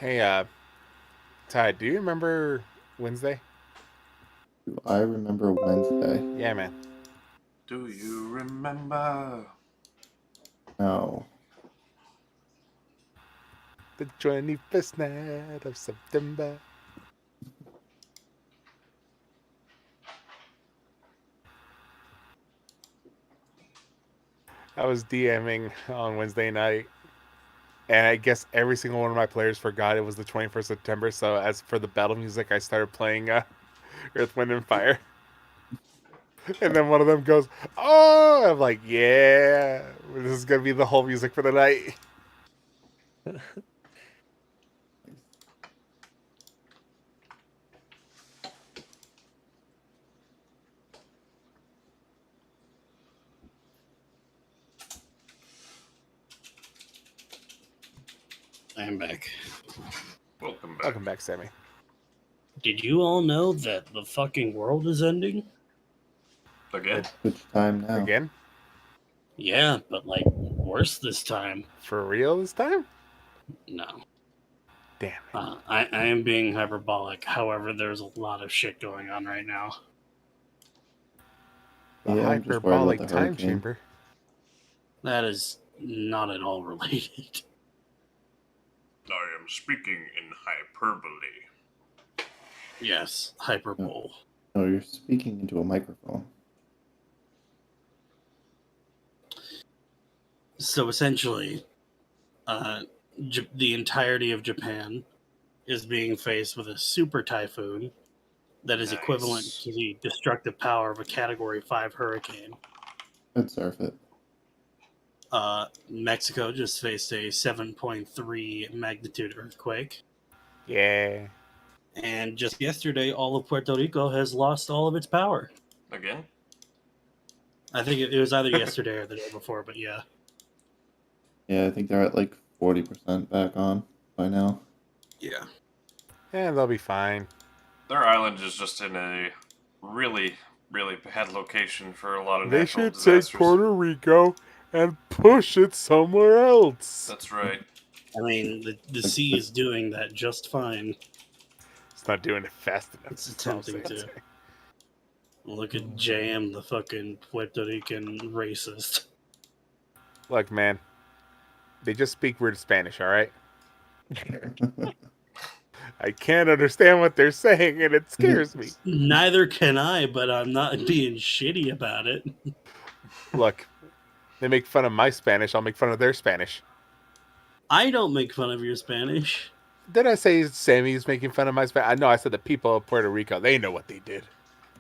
Hey, Ty, do you remember Wednesday? Do I remember Wednesday? Yeah, man. Do you remember? No. The 21st night of September. I was DMing on Wednesday night, and I guess every single one of my players forgot it was the 21st September, so as for the battle music, I started playing Earth, Wind, and Fire. And then one of them goes, "Oh!" I'm like, "Yeah, this is going to be the whole music for the night." I am back. Welcome back. Welcome back, Sammy. Did you all know that the fucking world is ending? Again? Which time now? Again? Yeah, but like worse this time. For real this time? No. Damn it. I am being hyperbolic. However, there's a lot of shit going on right now. The Yeah, I'm just worried about hyperbolic the time hurricane. chamber. That is not at all related. I am speaking in hyperbole. Yes, hyperbole. No, you're speaking into a microphone. So essentially, the entirety of Japan is being faced with a super typhoon that is equivalent to the destructive power of a Category 5 hurricane. I'd surf it. Mexico just faced a 7.3 magnitude earthquake. Yeah. And just yesterday, all of Puerto Rico has lost all of its power. Again? I think it was either yesterday or the day before, but yeah. Yeah, I think they're at like 40% back on by now. Yeah. Yeah, they'll be fine. Their island is just in a really, really bad location for a lot of They natural should disasters. take Puerto Rico and push it somewhere else. That's right. I mean, the sea is doing that just fine. It's not doing it fast enough. It's attempting to. Look at JM, the fucking Puerto Rican racist. Look, man. They just speak weird Spanish, all right? I can't understand what they're saying, and it scares me. Neither can I, but I'm not being shitty about it. Look, they make fun of my Spanish, I'll make fun of their Spanish. I don't make fun of your Spanish. Did I say Sammy's making fun of my Spanish? No, I said the people of Puerto Rico. They know what they did.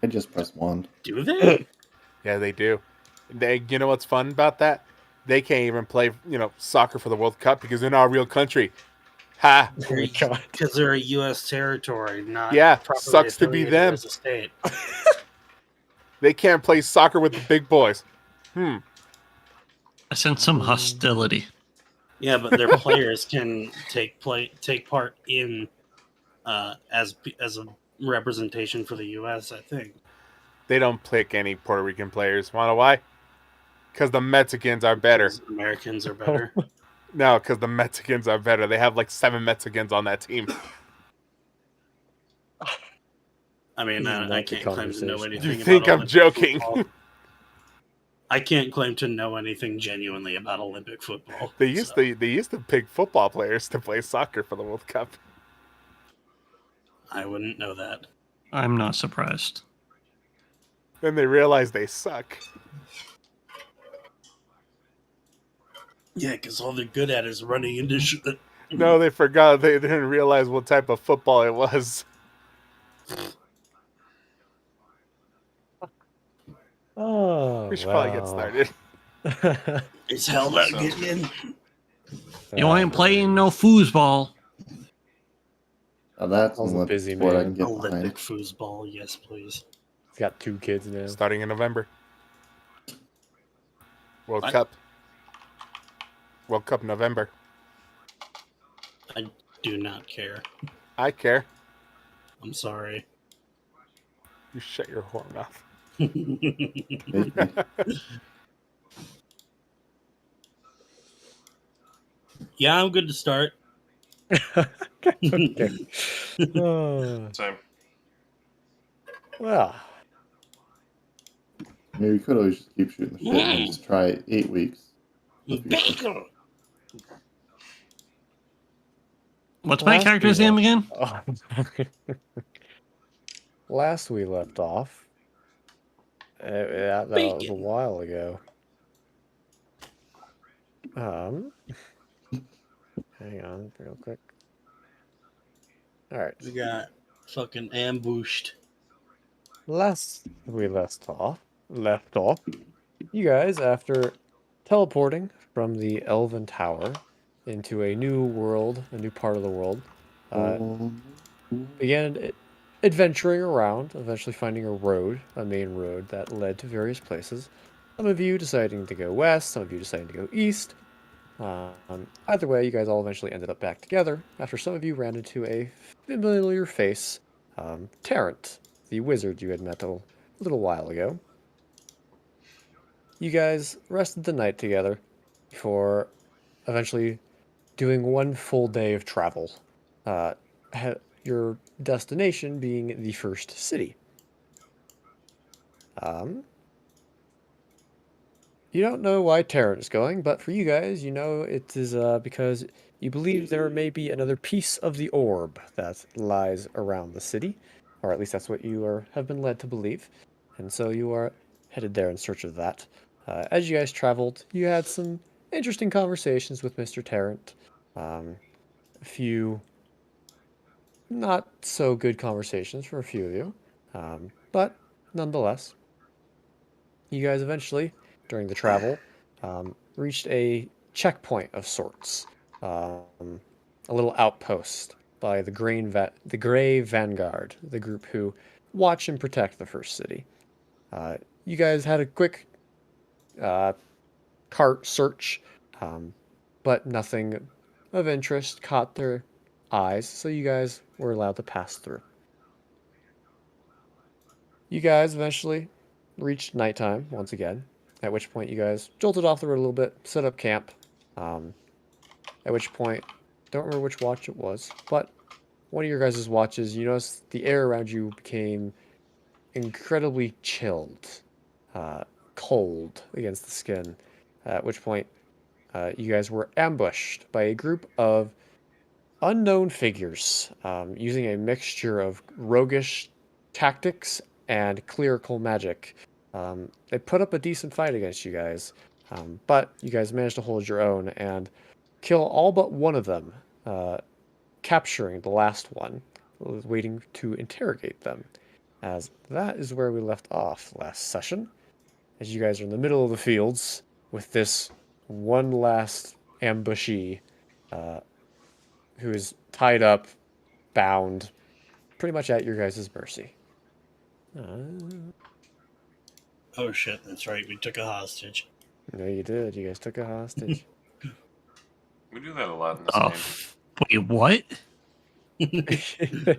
I just pressed 1. Do they? Yeah, they do. You know what's fun about that? They can't even play, soccer for the World Cup because they're not a real country. Ha! Because they're a U.S. territory, not sucks to be them. as a state. They can't play soccer with the big boys. I sense some hostility. Yeah, but their players can take part in as a representation for the U.S., I think. They don't pick any Puerto Rican players. Wanna know why? Because the Mexicans are better. Because Americans are better. No, because the Mexicans are better. They have like 7 Mexicans on that team. I mean, I can't claim to know anything. You think I'm joking? I can't claim to know anything genuinely about Olympic football. They used to pick football players to play soccer for the World Cup. I wouldn't know that. I'm not surprised. Then they realized they suck. Yeah, because all they're good at is running into shit. No, they forgot. They didn't realize what type of football it was. Oh, We should probably get started. It's hell about getting in. You ain't playing no foosball. Now that's Paul's an a Olympic busy sport I man. can get Olympic behind. foosball, yes, please. He's got 2 kids now. Starting in November. World What? Cup. World Cup November. I do not care. I care. I'm sorry. You shut your whore mouth. Maybe. Yeah, I'm good to start. Okay. Same. Well, I mean, we could always just keep shooting the shit and then just try 8 weeks. in the future. Bagel. What's my last character's we name left- again? Last we left off, that was a Bacon. while ago. Hang on, real quick. All right. We got fucking ambushed. Last we left off, you guys, after teleporting from the Elven Tower into a new world, a new part of the world, began adventuring around, eventually finding a main road that led to various places. Some of you deciding to go west, some of you deciding to go east. Either way, you guys all eventually ended up back together after some of you ran into a familiar face, Tarrant, the wizard you had met a little while ago. You guys rested the night together before eventually doing one full day of travel. Your destination being the first city. You don't know why Tarrant is going, but for you guys, you know it is because you believe there may be another piece of the orb that lies around the city, or at least that's what you have been led to believe, and so you are headed there in search of that. As you guys traveled, you had some interesting conversations with Mr. Tarrant. A few not so good conversations for a few of you, but nonetheless, you guys eventually, during the travel, reached a checkpoint of sorts, a little outpost by the Grey Vanguard, the group who watch and protect the first city. You guys had a quick cart search, but nothing of interest caught their eyes, so you guys were allowed to pass through. You guys eventually reached nighttime once again, at which point you guys jolted off the road a little bit, set up camp, at which point, don't remember which watch it was, but one of your guys' watches, you noticed the air around you became incredibly chilled, cold against the skin, at which point you guys were ambushed by a group of unknown figures using a mixture of roguish tactics and clerical magic. They put up a decent fight against you guys, but you guys managed to hold your own and kill all but one of them, capturing the last one, waiting to interrogate them, as that is where we left off last session, as you guys are in the middle of the fields with this one last ambushee who is tied up, bound, pretty much at your guys' mercy. Oh shit, that's right. We took a hostage. No, you did. You guys took a hostage. We do that a lot in this Oh, game. wait, what? Okay.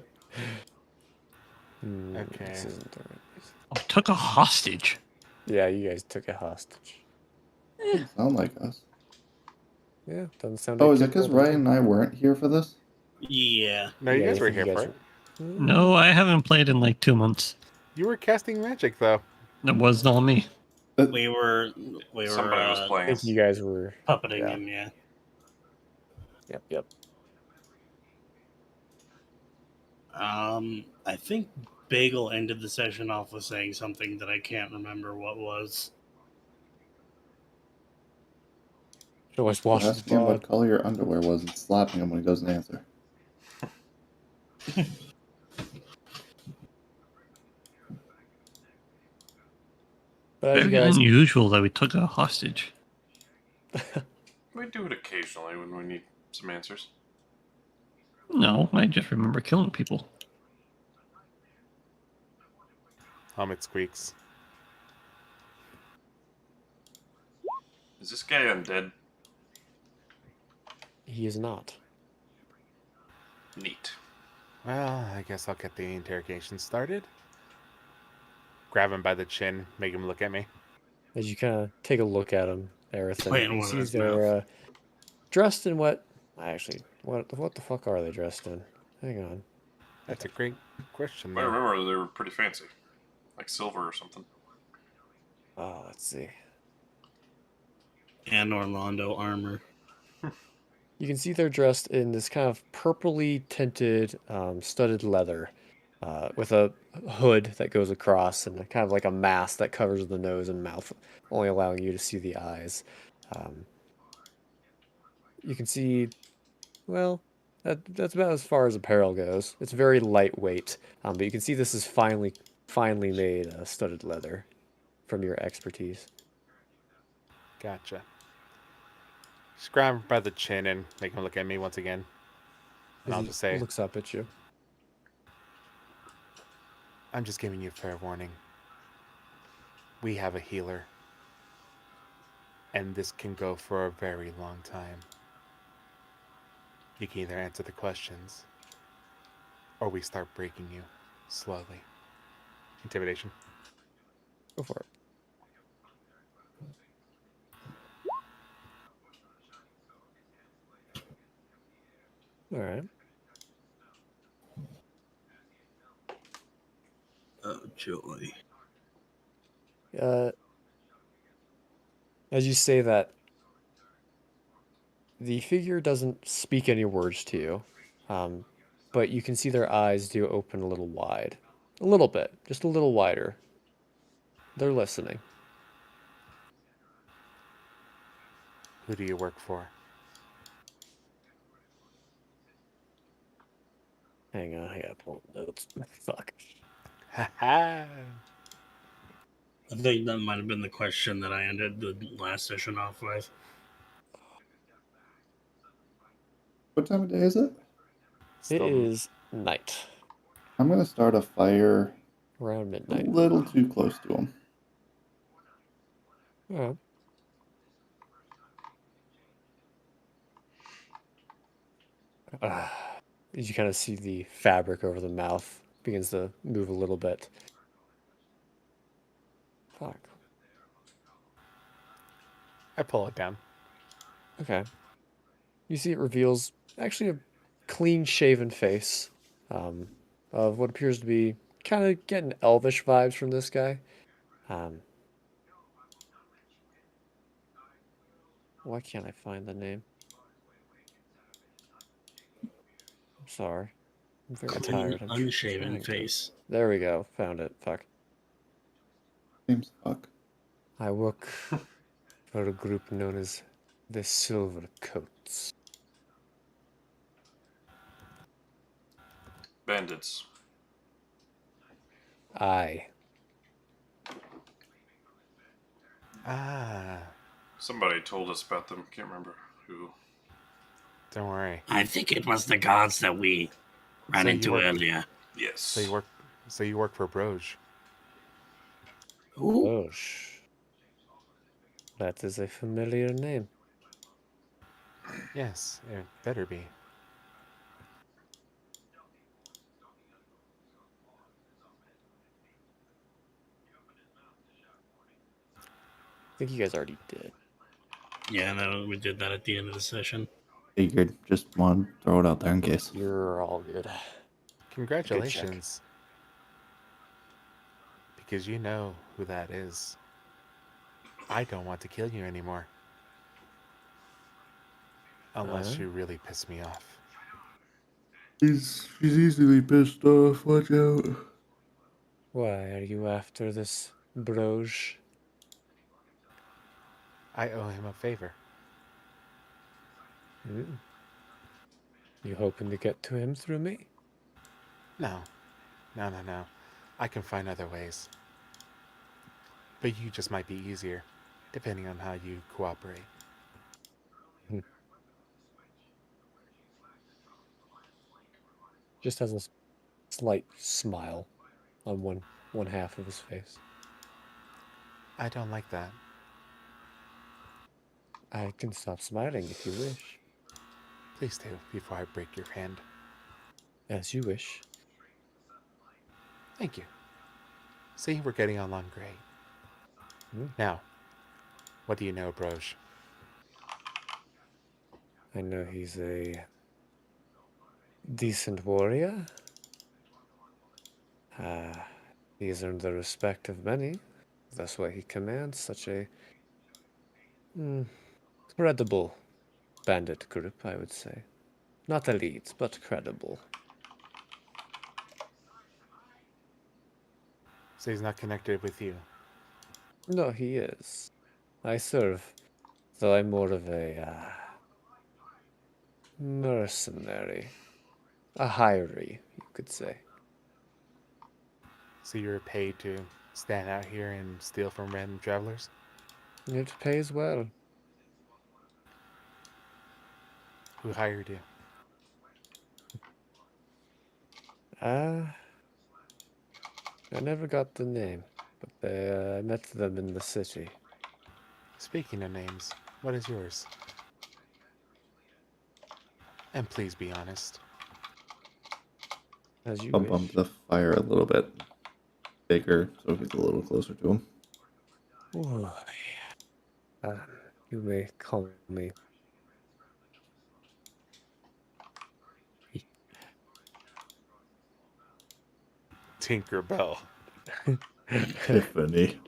This isn't the right place. Oh, took a hostage. Yeah, you guys took a hostage. Doesn't sound like us. Yeah, doesn't sound Oh, like is it because typical to Ryan me. and I weren't here for this? Yeah. No, you Yeah, guys were think here you for guys it. No, I haven't played in like 2 months. You were casting magic, though. It wasn't all me. We were Somebody was I playing think us. you guys were. puppeting Yeah. him, yeah. Yep. I think Bagel ended the session off with saying something that I can't remember what was. Should always watch the Asking him what pod. color your underwear was and slapping him when he doesn't answer. But as you Very guys, unusual that we took a hostage. We do it occasionally when we need some answers. No, I just remember killing people. Helmet squeaks. Is this guy undead? he is not. Neat. Well, I guess I'll get the interrogation started. Grab him by the chin, make him look at me. As you kind of take a look at him, Arethyn, Playing you one see in his they're dressed in what what the fuck are they dressed in? Hang on. That's a great question, I though. remember they were pretty fancy, like silver or something. Oh, let's see. And Orlando armor. You can see they're dressed in this kind of purpley tinted studded leather with a hood that goes across and kind of like a mask that covers the nose and mouth, only allowing you to see the eyes. You can see, well, that's about as far as apparel goes. It's very lightweight, but you can see this is finely made studded leather from your expertise. Gotcha. Just grab him by the chin and make him look at me once again. And As I'll he just say, looks up at you. I'm just giving you fair warning. We have a healer. And this can go for a very long time. You can either answer the questions, or we start breaking you slowly. Intimidation. Go for it. All right. Oh, joy. As you say that, the figure doesn't speak any words to you, but you can see their eyes do open a little wide. A little bit, just a little wider. They're listening. Who do you work for? Hang on, I gotta pull up notes. Fuck. Ha ha! I think that might have been the question that I ended the last session off with. What time of day is it? It is night, I'm gonna start a fire around a midnight. little too close to him. All right. As you kind of see the fabric over the mouth begins to move a little bit. Fuck. I pull it down. Okay. You see it reveals actually a clean shaven face of what appears to be kind of getting elvish vibes from this guy. Why can't I find the name? I'm sorry. I'm very Clean, tired. I'm unshaven trying to- face. There we go. Found it. Fuck. Seems fuck. I work for a group known as the Silver Coats. Bandits. Aye. Ah, Somebody told us about them. Can't remember who. don't worry. I think it was the gods that we ran So you into work- earlier. Yes. So you work for Broge. Ooh. Oh, that is a familiar name. Yes, it better be. I think you guys already did. Yeah, no, we did that at the end of the session. Figured. Just want to throw it out there in case. You're all good. Congratulations. Because you know who that is. I don't want to kill you anymore. Unless you really piss me off. She's easily pissed off. Watch out. Why are you after this Broge? I owe him a favor. You hoping to get to him through me? No. No. I can find other ways. But you just might be easier, depending on how you cooperate. Just has a slight smile on one half of his face. I don't like that. I can stop smiling if you wish. Please do, before I break your hand. As you wish. Thank you. See, we're getting along great. Now, what do you know, Broge? I know he's a decent warrior. He's earned the respect of many. That's why he commands such a credible bandit group, I would say. Not elite, but credible. So he's not connected with you. No, he is. I serve, though I'm more of a mercenary. A hiree, you could say. So you're paid to stand out here and steal from random travelers? It pays well. Who hired you? I never got the name, but I met them in the city. Speaking of names, what is yours? And please be honest. As you Bump wish. the fire a little bit bigger so he's a little closer to him. Ooh, you may call me. Tinkerbell. Tiffany.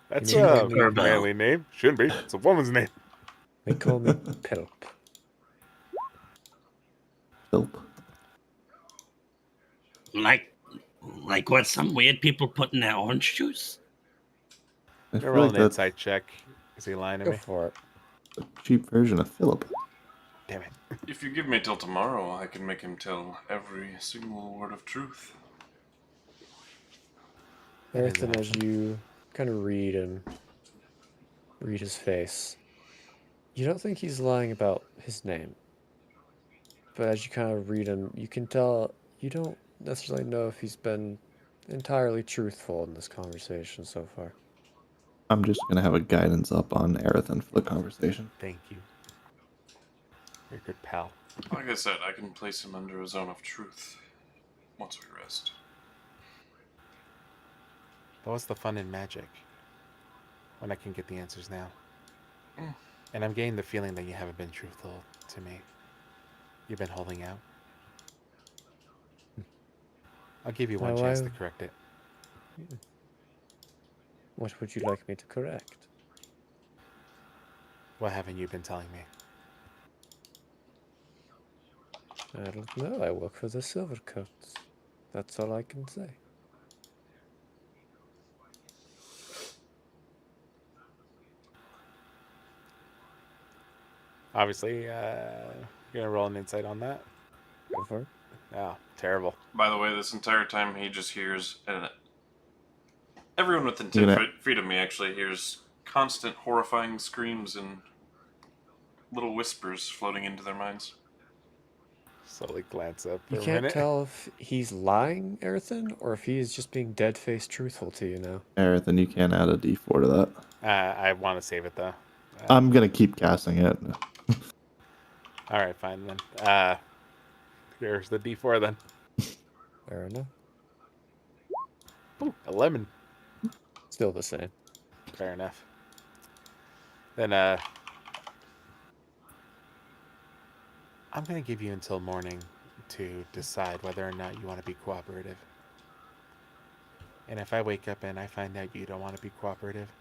That's You a mean Tinkerbell. manly name. Shouldn't be. It's a woman's name. They call me Pelp. Nope. Like what? Some weird people put in their orange juice? I I'm feel gonna roll like an that's insight check. Is he lying to Go me? for it. a cheap version of Philip. Damn it. If you give me till tomorrow, I can make him tell every single word of truth. That is Arethyn, an as you kind of read his face, you don't think he's lying about his name. But as you kind of read him, you can tell you don't necessarily know if he's been entirely truthful in this conversation so far. I'm just gonna have a guidance up on Arethyn for the conversation. Thank you. You're a good pal. Like I said, I can place him under a zone of truth once we rest. But what's the fun in magic? When I can get the answers now. And I'm getting the feeling that you haven't been truthful to me. You've been holding out. I'll give you one Now chance to correct it. What would you like me to correct? What haven't you been telling me? I don't know. I work for the Silvercoats. That's all I can say. Obviously, you're gonna roll an insight on that. Go for it. Oh, terrible. By the way, this entire time he just hears, and everyone within 10 You're gonna- feet of me actually hears constant horrifying screams and little whispers floating into their minds. Slowly glance up for You a can't minute. tell if he's lying, Arethyn, or if he is just being dead-faced truthful to you now. Arethyn, you can add a D4 to that. I want to save it though. I'm gonna keep casting it. All right, fine then. Here's the D4 then. Fair enough. Ooh, 11. Still the same. Fair enough. Then I'm gonna give you until morning to decide whether or not you want to be cooperative. And if I wake up and I find out you don't want to be cooperative,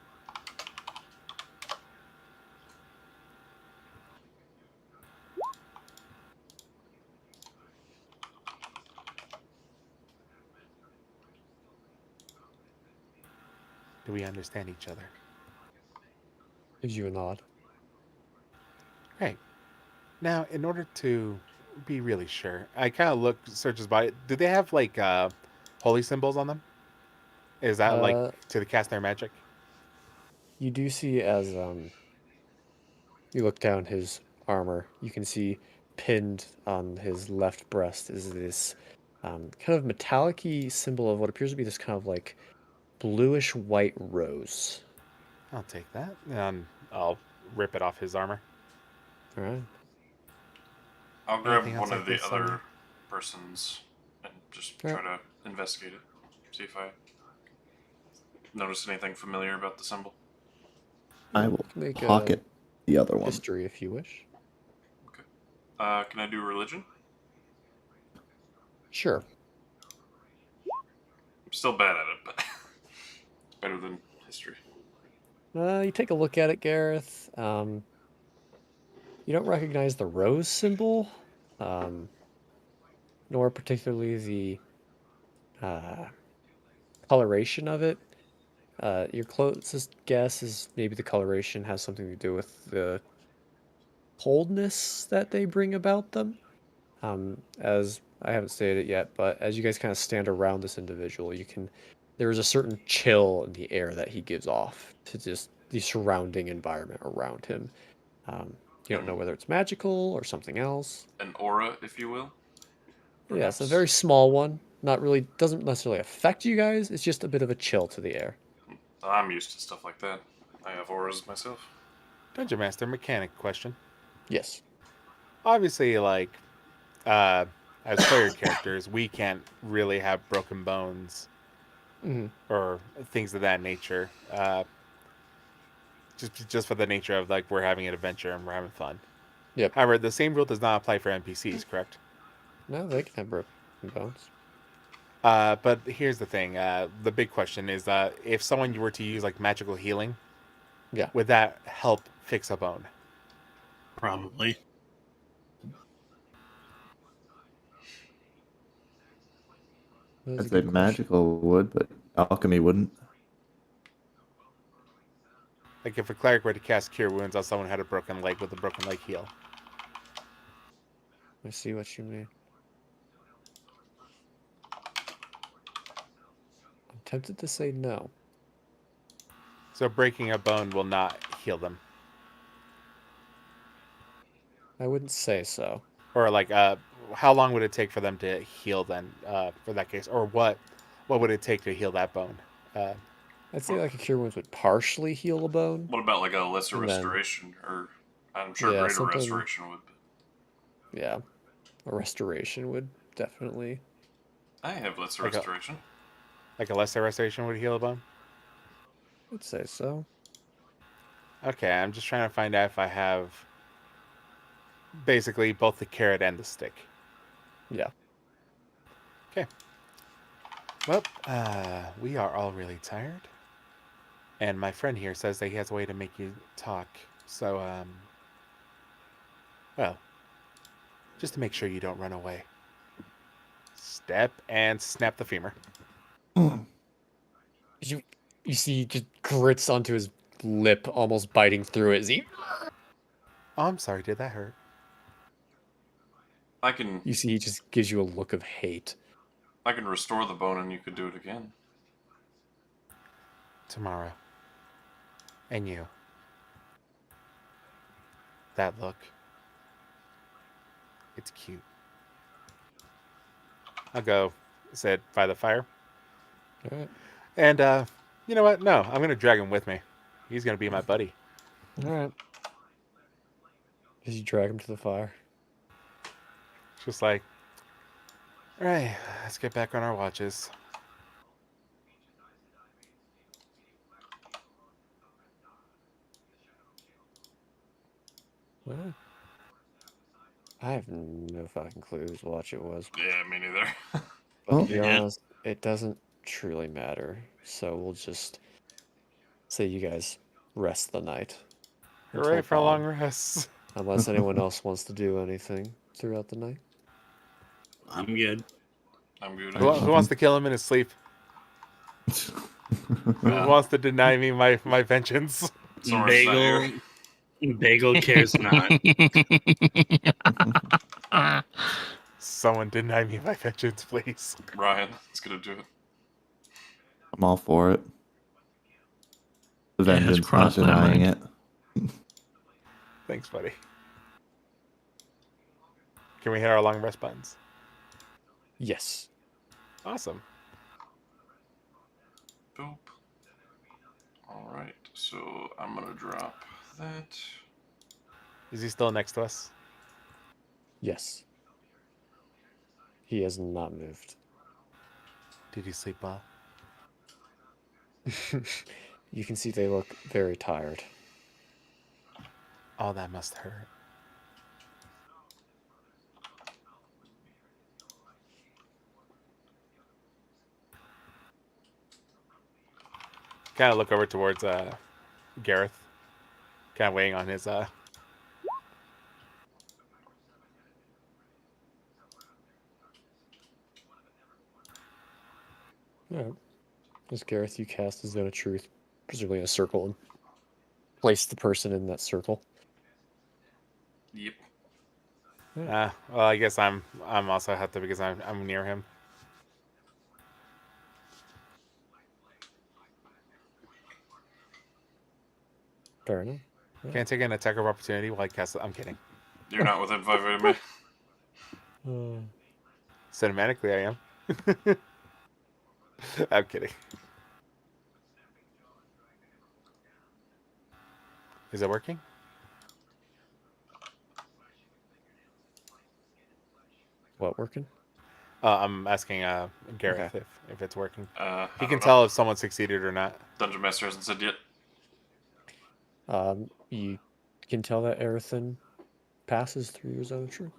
do we understand each other? Gives you a nod. Right. Now, in order to be really sure, I kind of search his body. Do they have like holy symbols on them? Is that like to cast their magic? You do see as you look down his armor, you can see pinned on his left breast is this kind of metallic-y symbol of what appears to be this kind of like bluish white rose. I'll take that, and I'll rip it off his armor. All right. I'll grab Anything else one like of the this, other persons and just try to investigate it. See if I notice anything familiar about the symbol. I will Make pocket the other one. History, if you wish. Can I do religion? Sure. I'm still bad at it, but it's better than history. You take a look at it, Gareth. You don't recognize the rose symbol, nor particularly the coloration of it. Your closest guess is maybe the coloration has something to do with the coldness that they bring about them. As I haven't stated it yet, but as you guys kind of stand around this individual, there is a certain chill in the air that he gives off to just the surrounding environment around him. You don't know whether it's magical or something else. An aura, if you will. Yeah, it's a Perhaps. very small one. Doesn't necessarily affect you guys. It's just a bit of a chill to the air. I'm used to stuff like that. I have auras myself. Dungeon Master mechanic question. Yes. Obviously, like, as player characters, we can't really have broken bones Hmm. or things of that nature. Just for the nature of, like, we're having an adventure and we're having fun. Yep. However, the same rule does not apply for NPCs, correct? No, they can have broken bones. But here's the thing. The big question is, if someone were to use, like, magical healing, Yeah. would that help fix a bone? Probably. That is I'd a say good question. magical would, but alchemy wouldn't. Like, if a cleric were to cast Cure Wounds on someone who had a broken leg, would the broken leg heal? I see what you mean. I'm tempted to say no. So breaking a bone will not heal them. I wouldn't say so. Or, like, how long would it take for them to heal then, for that case? Or what would it take to heal that bone? I'd say like a cure wounds would partially heal a bone. What about like a lesser And then- restoration? Or I'm sure Yeah, greater something- restoration would. Yeah. A restoration would definitely. I have lesser Like a- restoration. Like a lesser restoration would heal a bone? I'd say so. Okay, I'm just trying to find out if I have basically both the carrot and the stick. Yeah. Okay. Well, we are all really tired. And my friend here says that he has a way to make you talk. So, well, just to make sure you don't run away. Step and snap the femur. You see he just grits onto his lip, almost biting through it as he. Oh, I'm sorry, did that hurt? I can You see he just gives you a look of hate. restore the bone and you could do it again. Tomorrow. And you. That look. It's cute. I'll go sit by the fire. Alright. And, you know what? No, I'm going to drag him with me. He's going to be my buddy. Alright. As you drag him to the fire. Just like, all right, let's get back on our watches. Alright. I have no fucking clue whose watch it was. Yeah, me neither. But to be Yeah. honest, it doesn't truly matter. So we'll just say you guys rest the night. Hooray until for a long dawn, rest. Unless anyone else wants to do anything throughout the night. I'm good. I'm good. Who wants to kill him in his sleep? Who wants to deny me my vengeance? Sora's not here. Bagel cares not. Someone deny me my vengeance, please. Ryan is gonna do it. I'm all for it. The Yeah, it's vengeance, not crossed my denying mind. it. Thanks, buddy. Can we hit our long rest buttons? Yes. Awesome. Boop. Alright, so I'm gonna drop that. Is he still next to us? Yes. He has not moved. Did he sleep well? You can see they look very tired. Oh, that must hurt. Kind of look over towards Gareth, kind of weighing on his Alright. As Gareth, you cast a Zone of Truth, presumably in a circle, and place the person in that circle. Yep. well, I guess I'm also have to because I'm near him. Fair enough. Can I take an attack of opportunity while I cast it? I'm kidding. You're not within 5 feet of me. Cinematically, I am. I'm kidding. Is it working? What, working? I'm asking Gareth Okay. if it's working. He He can tell if someone succeeded or not. Dungeon Master hasn't said yet. You can tell that Arethyn passes through your Zone of Truth.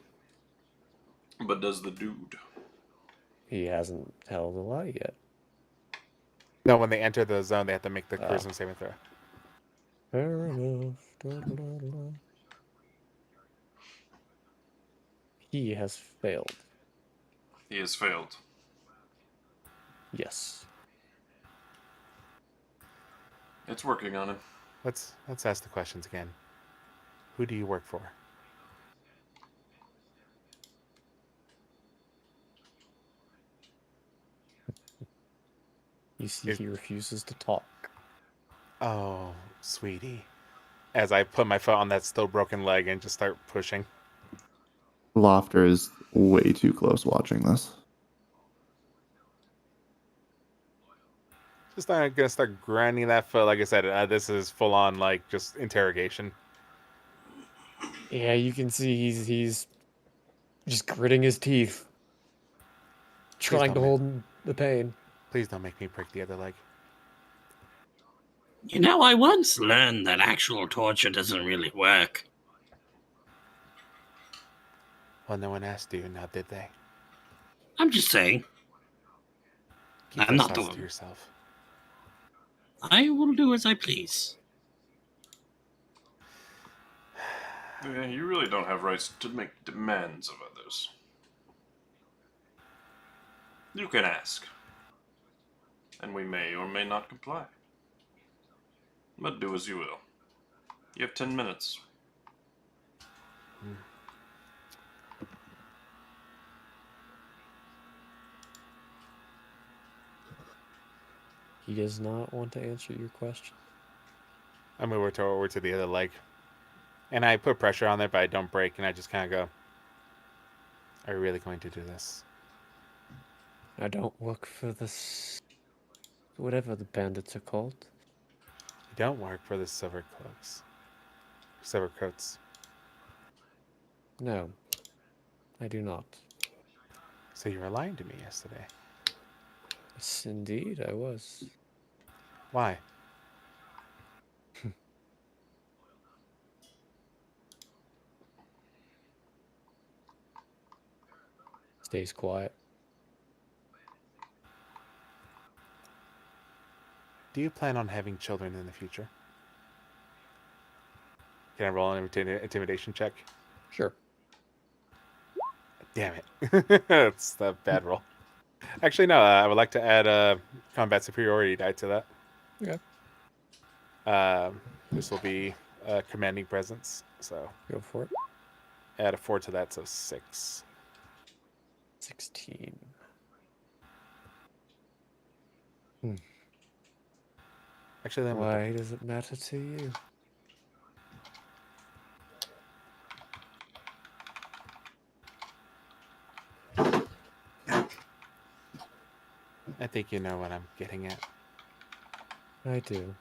But does the dude? He hasn't held a lie yet. No, when they enter the zone, they have to make the Oh. charisma saving throw. Fair enough. Da-da-da-da-da. He has failed. He has failed. Yes. It's working on him. Let's ask the questions again. Who do you work for? You see, he refuses to talk. Oh, sweetie. As I put my foot on that still broken leg and just start pushing. Laufter is way too close watching this. Just not gonna start grinding that foot. Like I said, this is full on like just interrogation. Yeah, you can see he's just gritting his teeth, trying to don't hold the pain. Please don't make me break the other leg. You know, I once learned that actual torture doesn't really work. Well, no one asked you, now did they? I'm just saying. Keep I'm those not thoughts the to yourself. I will do as I please. Yeah, you really don't have rights to make demands of others. You can ask. And we may or may not comply. But do as you will. You have 10 minutes. He does not want to answer your question. I move over to the other leg. And I put pressure on it, but I don't break, and I just kind of go, are you really going to do this? I don't work for this... whatever the bandits are called. You don't work for the Silver Cloaks. Silver Coats. No, I do not. So you were lying to me yesterday. Yes, indeed, I was. Why? Stays quiet. Do you plan on having children in the future? Can I roll an intimidation check? Sure. Damn it. That's the bad roll. Actually, no. I would like to add a combat superiority die to that. Okay. This will be a commanding presence. So Go for it. add a 4 to that, so 6. 16. Actually, then Why does it matter to you? I think you know what I'm getting at. I do.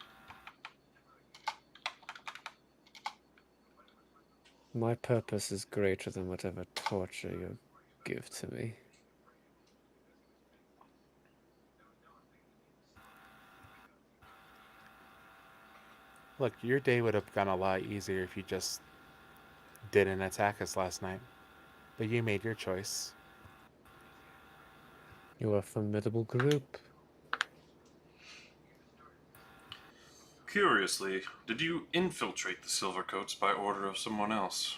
My purpose is greater than whatever torture you give to me. Look, your day would have gone a lot easier if you just didn't attack us last night, but you made your choice. You're a formidable group. Curiously, did you infiltrate the Silvercoats by order of someone else?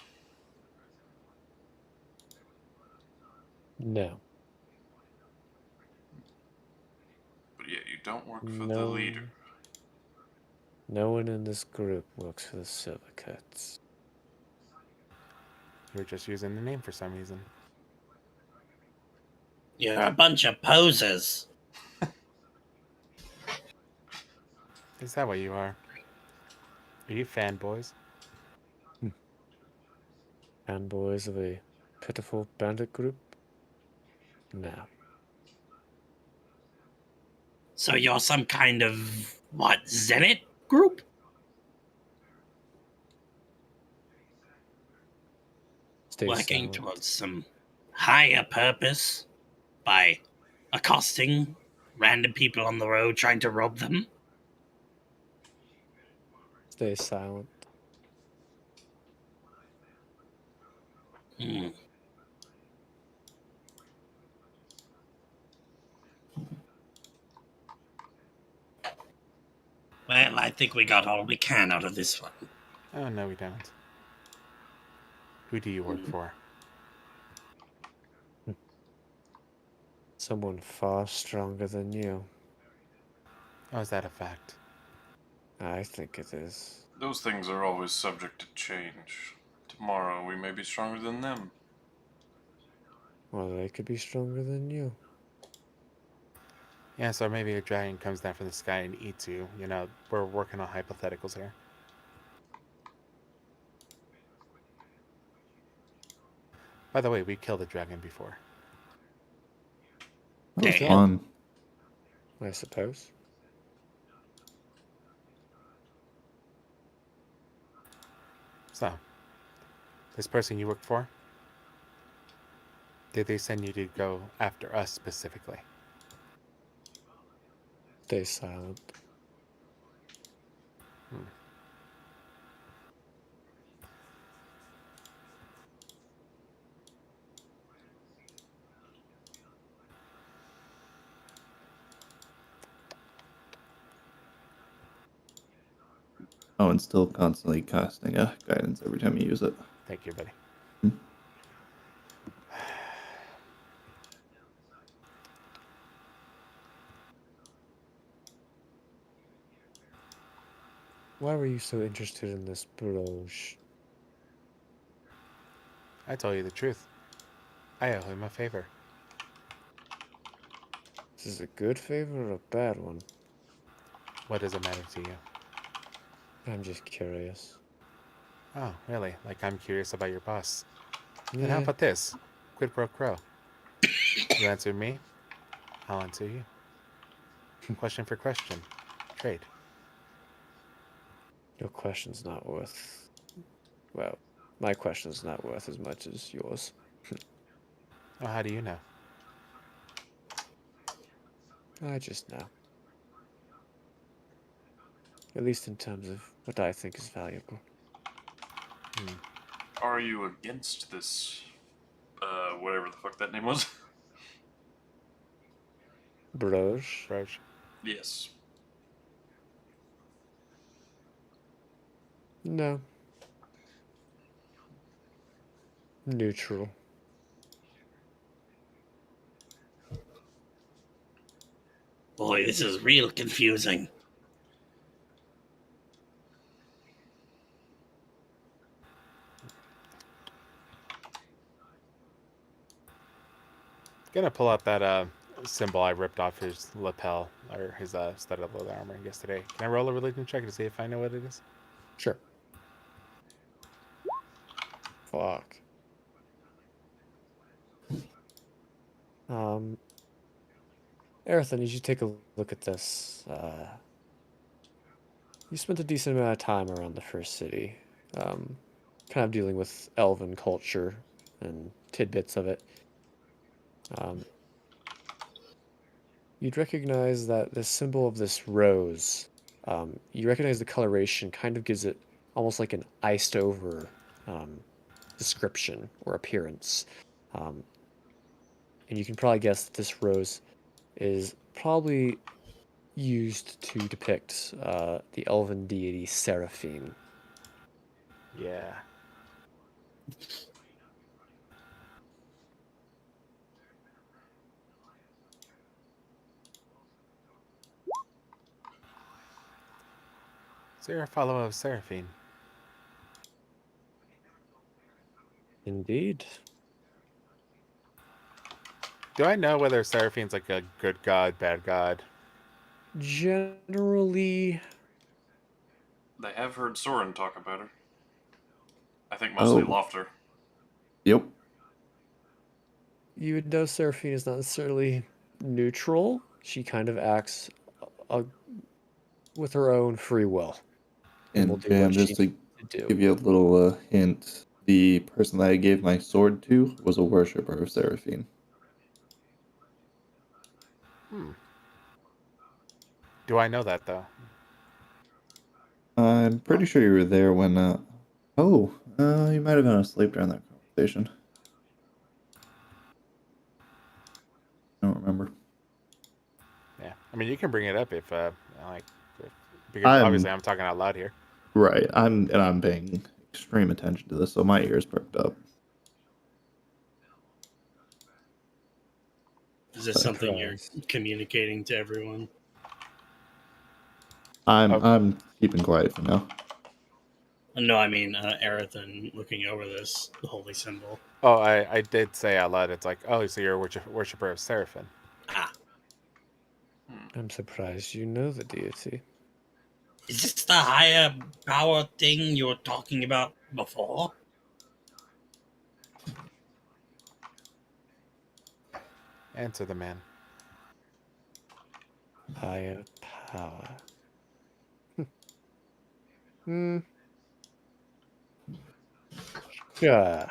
No. But yet you don't work for the No. leader. No one in this group works for the Silvercoats. You're just using the name for some reason. You're a bunch of posers. Is that what you are? Are you fanboys? Fanboys of a pitiful bandit group? No. So you're some kind of, what, Zenit group? Stay Working silent. towards some higher purpose by accosting random people on the road trying to rob them? Stay silent. Hmm. Well, I think we got all we can out of this one. Oh, no, we don't. Who do you work for? Someone far stronger than you. Oh, is that a fact? I think it is. Those things are always subject to change. Tomorrow we may be stronger than them. Well, they could be stronger than you. Yeah, so maybe a dragon comes down from the sky and eats you. You know, we're working on hypotheticals here. By the way, we killed a dragon before. That was Damn. fun. I suppose. So, this person you work for, did they send you to go after us specifically? Stay silent. Oh, and still constantly casting guidance every time you use it. Thank you, buddy. Why were you so interested in this brooch? I told you the truth. I owe him a favor. This is a good favor or a bad one? What does it matter to you? I'm just curious. Oh, really? Like I'm curious about your boss. Then Yeah. how about this? Quid pro quo. You answer me, I'll answer you. Question for question. Trade. Your question's not worth... Well, my question's not worth as much as yours. Oh, how do you know? I just know. At least in terms of what I think is valuable. Are you against this, whatever the fuck that name was? Brooch? Roach? Yes. No. Neutral. Boy, this is real confusing. Gonna pull out that symbol I ripped off his lapel, or his studded leather armor yesterday. Can I roll a religion check to see if I know what it is? Sure. Fuck. Arethyn, you should take a look at this. You spent a decent amount of time around the first city, kind of dealing with elven culture and tidbits of it. You'd recognize that the symbol of this rose, you recognize the coloration kind of gives it almost like an iced over description or appearance. And you can probably guess that this rose is probably used to depict the elven deity Seraphine. Yeah. So you're a follower of Seraphine. Indeed. Do I know whether Seraphine's like a good god, bad god? Generally, They have heard Soren talk about her. I think mostly Oh. Laufter. Yep. you would know Seraphine is not necessarily neutral. She kind of acts with her own free will. And will And do Jam, what she just to needs to do. give you a little hint, the person that I gave my sword to was a worshiper of Seraphine. Do I know that though? I'm pretty sure you were there when. You might have been asleep during that conversation. I don't remember. Yeah. I mean, you can bring it up if because I'm- obviously I'm talking out loud here. Right. I'm paying extreme attention to this, so my ears perked up. Is this something you're communicating to everyone? I'm keeping quiet for now. No, I mean Arethyn looking over this holy symbol. Oh, I did say out loud. It's like, oh, so you're a worshiper of Seraphine. Ah, I'm surprised you know the deity. is this the higher power thing you were talking about before? Answer the man. Higher power. Hmm. Yeah.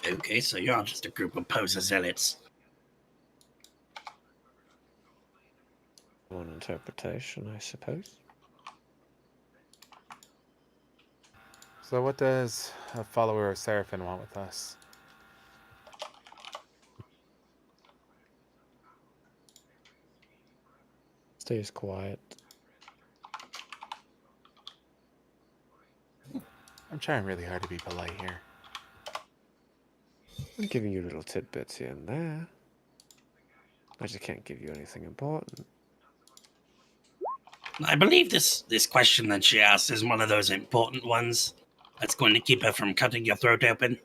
Okay, so you're just a group of poser zealots. One interpretation, I suppose. So what does a follower of Seraphine want with us? Stays quiet. I'm trying really hard to be polite here. I'm giving you little tidbits here and there. I just can't give you anything important. I believe this question that she asked is one of those important ones that's going to keep her from cutting your throat open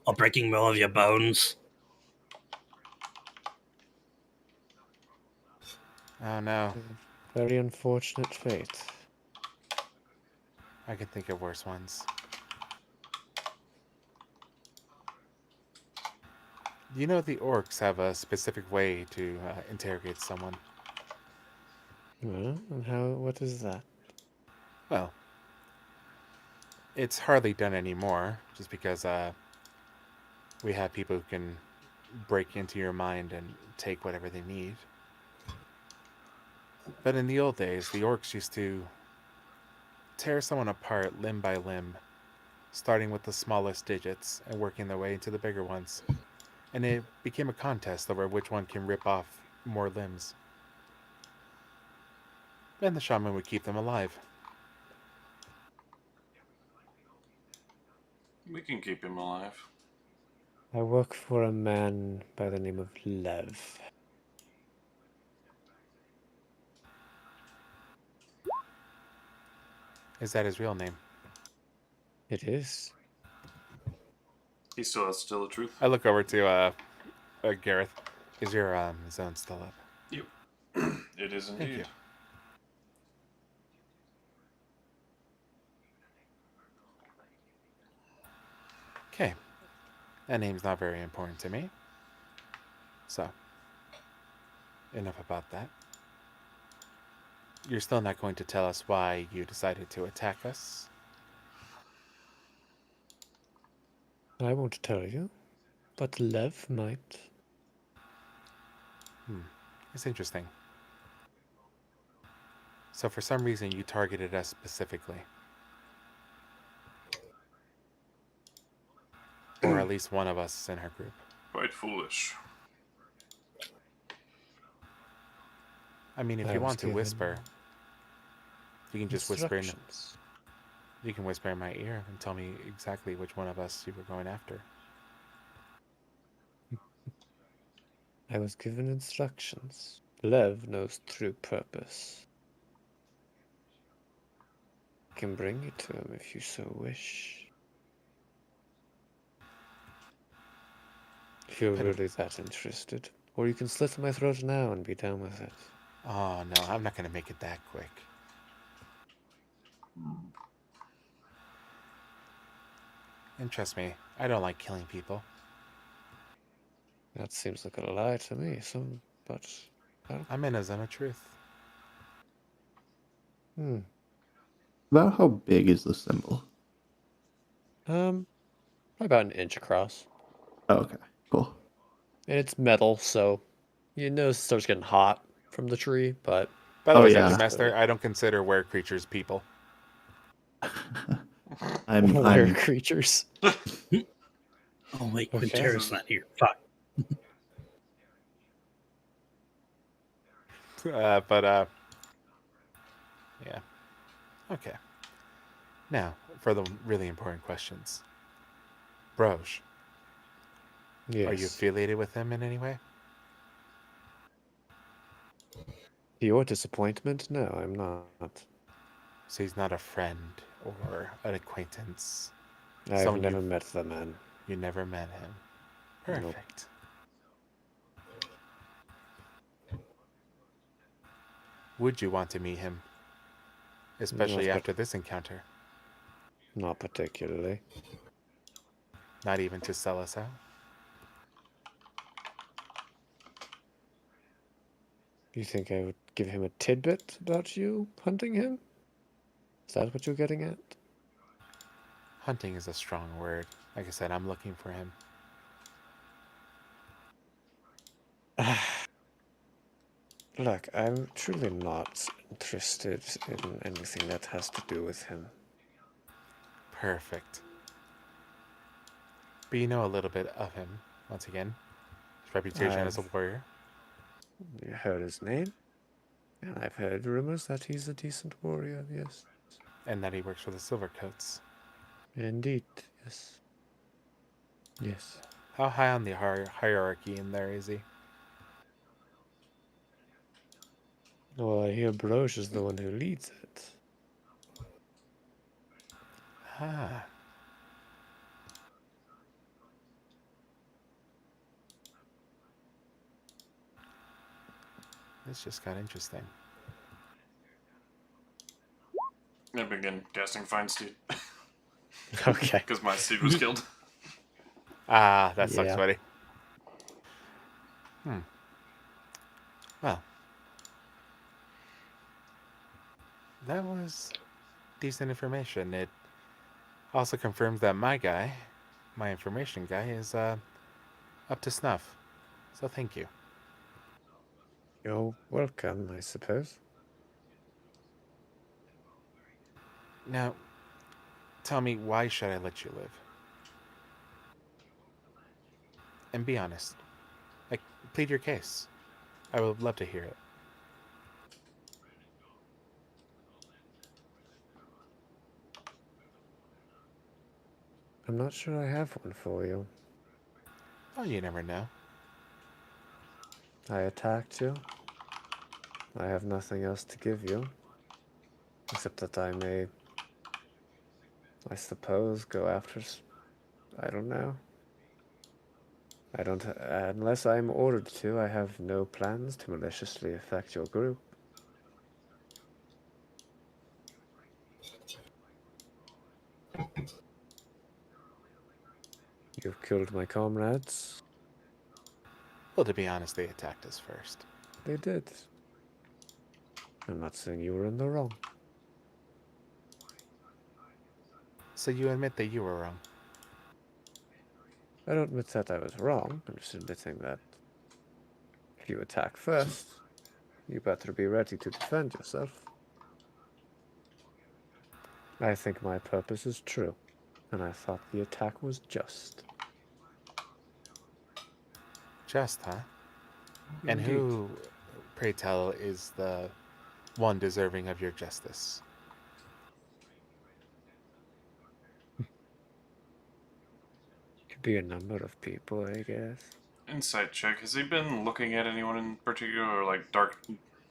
or breaking more of your bones. Oh no, Very unfortunate fate. I can think of worse ones. You know the orcs have a specific way to interrogate someone. Well, and what is that? Well, it's hardly done anymore, just because we have people who can break into your mind and take whatever they need. But in the old days, the orcs used to tear someone apart limb by limb, starting with the smallest digits and working their way into the bigger ones. And it became a contest over which one can rip off more limbs. And the shaman would keep them alive. We can keep him alive. I work for a man by the name of Lev. Is that his real name? It is. He still has to tell the truth. I look over to Gareth. Is your zone still up? Yep. It is Thank indeed. you. Okay. That name's not very important to me. So, enough about that. You're still not going to tell us why you decided to attack us? I won't tell you, but Lev might. It's interesting. So for some reason, you targeted us specifically. Or at least one of us in our group. Quite foolish. I mean, if I you was want to given whisper, you can just whisper in. instructions. You can whisper in my ear and tell me exactly which one of us you were going after. I was given instructions. Lev knows true purpose. I can bring you to him if you so wish. If you're But- really that interested. Or you can slit my throat now and be done with it. Oh no, I'm not gonna make it that quick. And trust me, I don't like killing people. That seems like a lie to me, but... I'm in a zone of truth. About how big is the symbol? Probably about an inch across. Oh, okay, cool. And it's metal, so you know it starts getting hot from the tree, but... By the Oh, way, yeah. Dungeon Master, I don't consider were creatures people. I'm Rare creatures. Oh wait, Okay. Quinnterra's not here. Fuck. Yeah. Okay. Now, for the really important questions. Broge, Yes. are you affiliated with him in any way? To your disappointment? No, I'm not. So he's not a friend or an acquaintance. I've Someone never met the man. You never met him. Nope. Perfect. Would you want to meet him? Especially Not after this encounter. Not particularly. Not even to sell us out. You think I would give him a tidbit about you hunting him? Is that what you're getting at? Hunting is a strong word. Like I said, I'm looking for him. Look, I'm truly not interested in anything that has to do with him. Perfect. But you know a little bit of him, once again. His reputation as a warrior. You heard his name? And I've heard rumors that he's a decent warrior, yes. And that he works for the Silvercoats. Indeed, yes. Yes. How high on the hierarchy in there is he? Well, I hear Broche is the one who leads it. Ah. This just got interesting. I begin casting Find Steed. Okay. Because my steed was killed. Ah, that sucks, Yeah. buddy. Well. That was decent information. It also confirms that my guy, my information guy, is up to snuff. So thank you. You're welcome, I suppose. Now, tell me, why should I let you live? And be honest. Like, plead your case. I would love to hear it. I'm not sure I have one for you. Oh, you never know. I attacked you. I have nothing else to give you. Except that I may, I suppose, go after... I don't know. I don't... unless I'm ordered to, I have no plans to maliciously affect your group. You've killed my comrades. Well, to be honest, they attacked us first. They did. I'm not saying you were in the wrong. So you admit that you were wrong. I don't admit that I was wrong. I'm just admitting that if you attack first, you better be ready to defend yourself. I think my purpose is true, and I thought the attack was just. Just, huh? And Indeed. who, pray tell, is the one deserving of your justice? Could be a number of people, I guess. Insight check. Has he been looking at anyone in particular, or like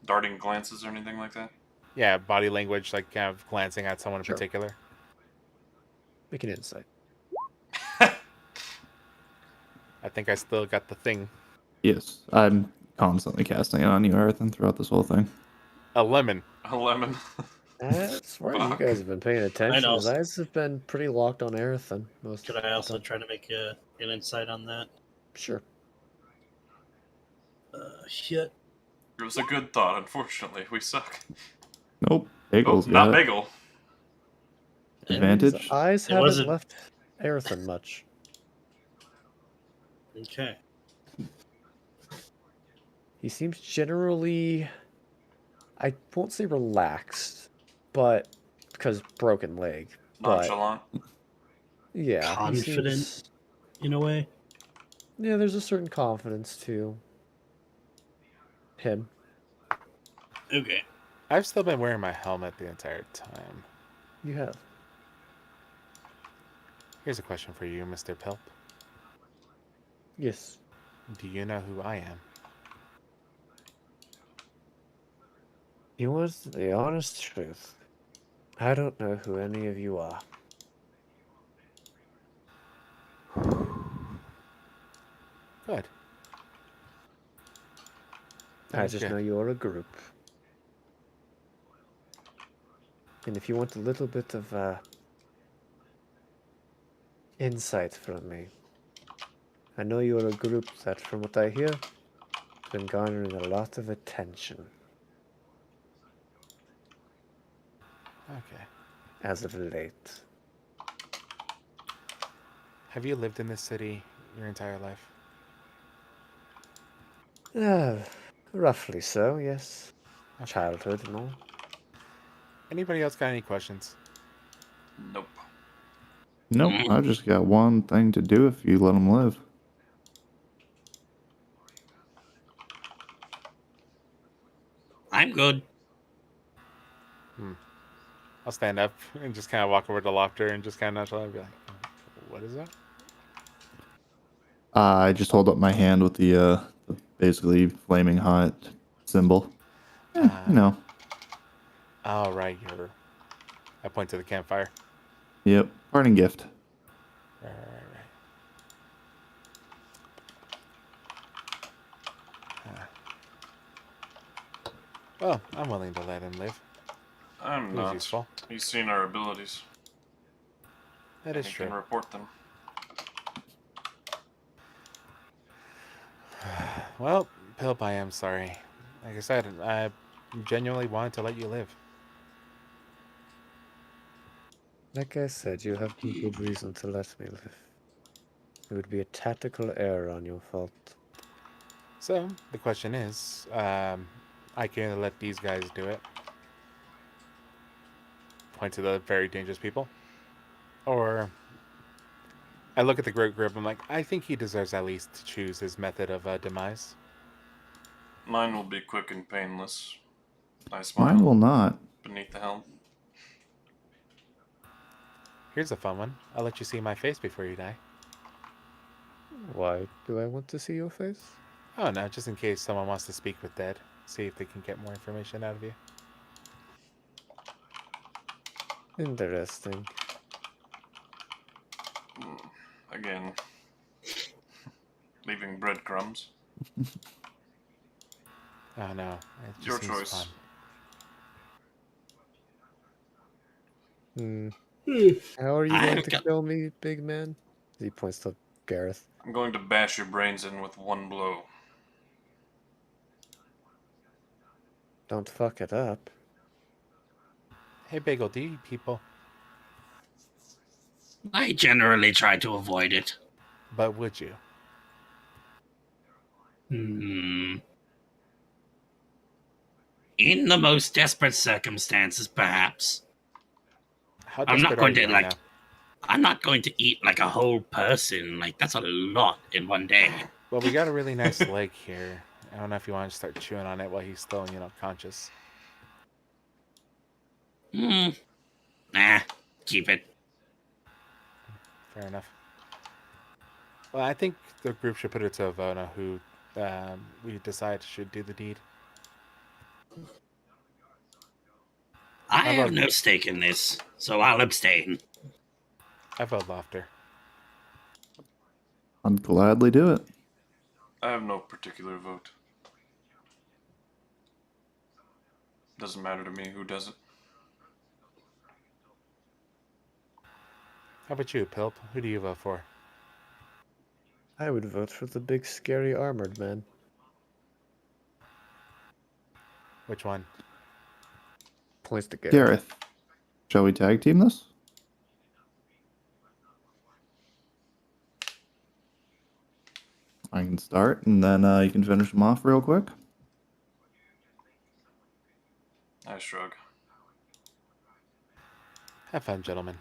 darting glances or anything like that? Yeah, body language, like kind of glancing at someone in Sure. particular. Make an insight. I think I still got the thing. Yes, I'm constantly casting it on you, Arethyn, throughout this whole thing. A lemon. A lemon. I swear you Fuck. guys have been paying attention. know. His eyes have been pretty locked on Arethyn most Could of I the also time. try to make an insight on that? Sure. Shit. It was a good thought. Unfortunately, we suck. Nope. Oh, Bagels not got it. bagel. Advantage? His eyes It haven't wasn't- left Arethyn much. Okay. He seems generally, I won't say relaxed, but because broken leg. But Nonchalant. yeah, he Confident. seems, In a way. yeah, there's a certain confidence to him. Okay. I've still been wearing my helmet the entire time. You have. Here's a question for you, Mr. Pilp. Yes. Do you know who I am? You want the honest truth? I don't know who any of you are. Good. I just know you're a group. And if you want a little bit of insight from me, I know you're a group that, from what I hear, has been garnering a lot of attention Okay. as of late. Have you lived in this city your entire life? Roughly so, yes. Okay. Childhood and all. Anybody else got any questions? Nope. Nope. I've just got one thing to do if you let them live. I'm good. I'll stand up and just kind of walk over to Laufter and just kind of nonchalant be like, what is that? I just hold up my hand with the basically flaming hot symbol. You know. Oh, right, you're... I point to the campfire. Yep. Parting gift. Right. Well, I'm willing to let him live. I'm It was not. useful. He's seen our abilities. That and is he true. can report them. Well, Pilp, I am sorry. Like I said, I genuinely wanted to let you live. Like I said, you have good reason to let me live. It would be a tactical error on your part. So, the question is, I can either let these guys do it. Point to the very dangerous people. Or, I look at the group, I'm like, I think he deserves at least to choose his method of demise. Mine will be quick and painless. I smile Mine will not. beneath the helm. Here's a fun one. I'll let you see my face before you die. Why do I want to see your face? Oh no, just in case someone wants to speak with Dead. See if they can get more information out of you. Interesting. Again, leaving breadcrumbs. Oh no, it just Your seems choice. fun. How are you I going have to got- kill me, big man? He points to Gareth. I'm going to bash your brains in with one blow. Don't fuck it up. Hey Bagel, do you eat people? I generally try to avoid it. But would you? In the most desperate circumstances, perhaps. How I'm not desperate are going you to right like. now? I'm not going to eat like a whole person. Like that's a lot in one day. Well, we got a really nice leg here. I don't know if you want to start chewing on it while he's still, conscious. Nah, keep it. Fair enough. Well, I think the group should put it to a vote on who we decide should do the deed. I How have about- no stake in this, so I'll abstain. I vote Laufter. I'd gladly do it. I have no particular vote. Doesn't matter to me who does it. How about you, Pilp? Who do you vote for? I would vote for the big scary armored man. Which one? Points to Gareth. Gareth, shall we tag team this? I can start, and then you can finish them off real quick. I shrug. Have fun, gentlemen.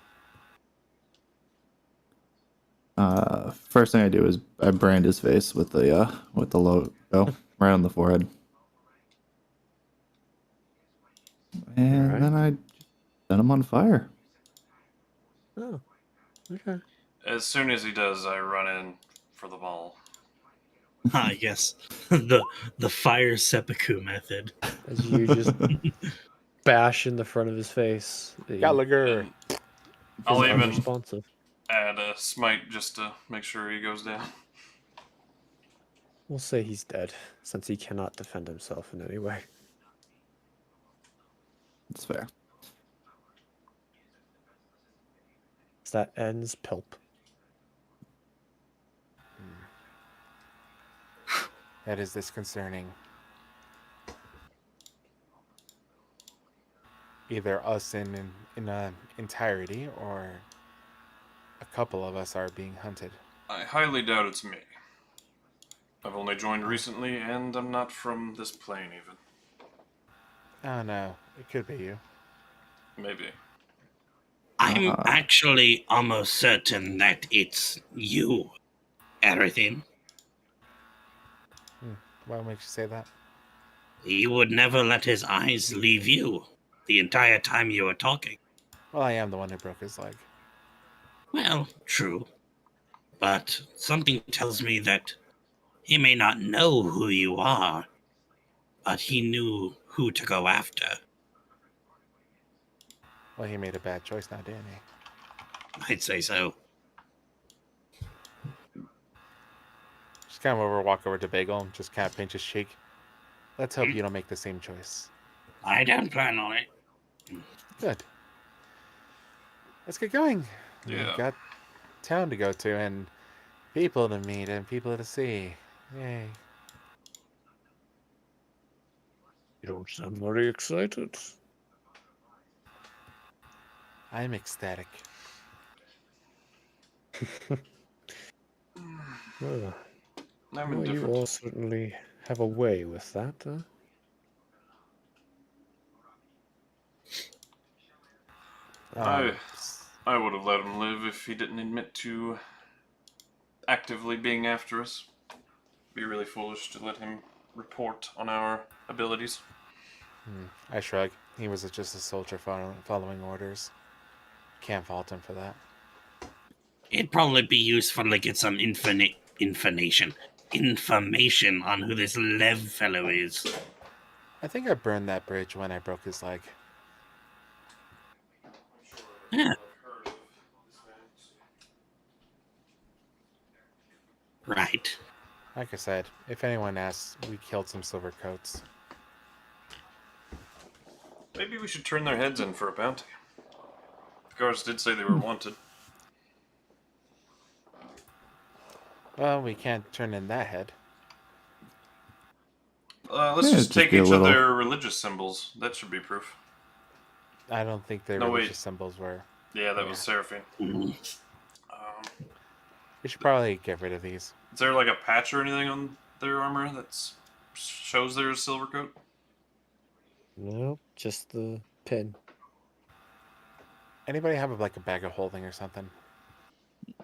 First thing I do is I brand his face with the logo right on the forehead, and Alright. then I set him on fire. Oh, okay. As soon as he does, I run in for the ball. I guess the fire seppuku method. As you just bash in the front of his face. Gallagher. I'll He's even unresponsive. add a smite just to make sure he goes down. We'll say he's dead, since he cannot defend himself in any way. It's fair. So that ends Pilp. That is disconcerting. Either us in entirety or a couple of us are being hunted. I highly doubt it's me. I've only joined recently, and I'm not from this plane even. Oh no, it could be you. Maybe. I'm actually almost certain that it's you, Arethyn. What makes you say that? He would never let his eyes leave you the entire time you were talking. Well, I am the one who broke his leg. Well, true. But something tells me that he may not know who you are, but he knew who to go after. Well, he made a bad choice now, didn't he? I'd say so. Just kind of walk over to Bagel and just kind of pinch his cheek. Let's hope you don't make the same choice. I don't plan on it. Good. Let's get going. Yeah. We've got town to go to and people to meet and people to see. Yay. You don't sound very excited. I'm ecstatic. Well, I'm you indifferent. all certainly have a way with that, huh? I would have let him live if he didn't admit to actively being after us. Be really foolish to let him report on our abilities. I shrug. He was just a soldier following orders. Can't fault him for that. It'd probably be useful to get some information on who this Lev fellow is. I think I burned that bridge when I broke his leg. Yeah. Right. Like I said, if anyone asks, we killed some silver coats. Maybe we should turn their heads in for a bounty. The guards did say they were wanted. Well, we can't turn in that head. Let's Yeah, just just take be a each little- of their religious symbols. That should be proof. I don't think their No, wait. religious symbols were. Yeah, that was Seraphine. Mhm. We should probably get rid of these. Is there like a patch or anything on their armor that shows their silver coat? No, just the pin. Anybody have like a bag of holding or something?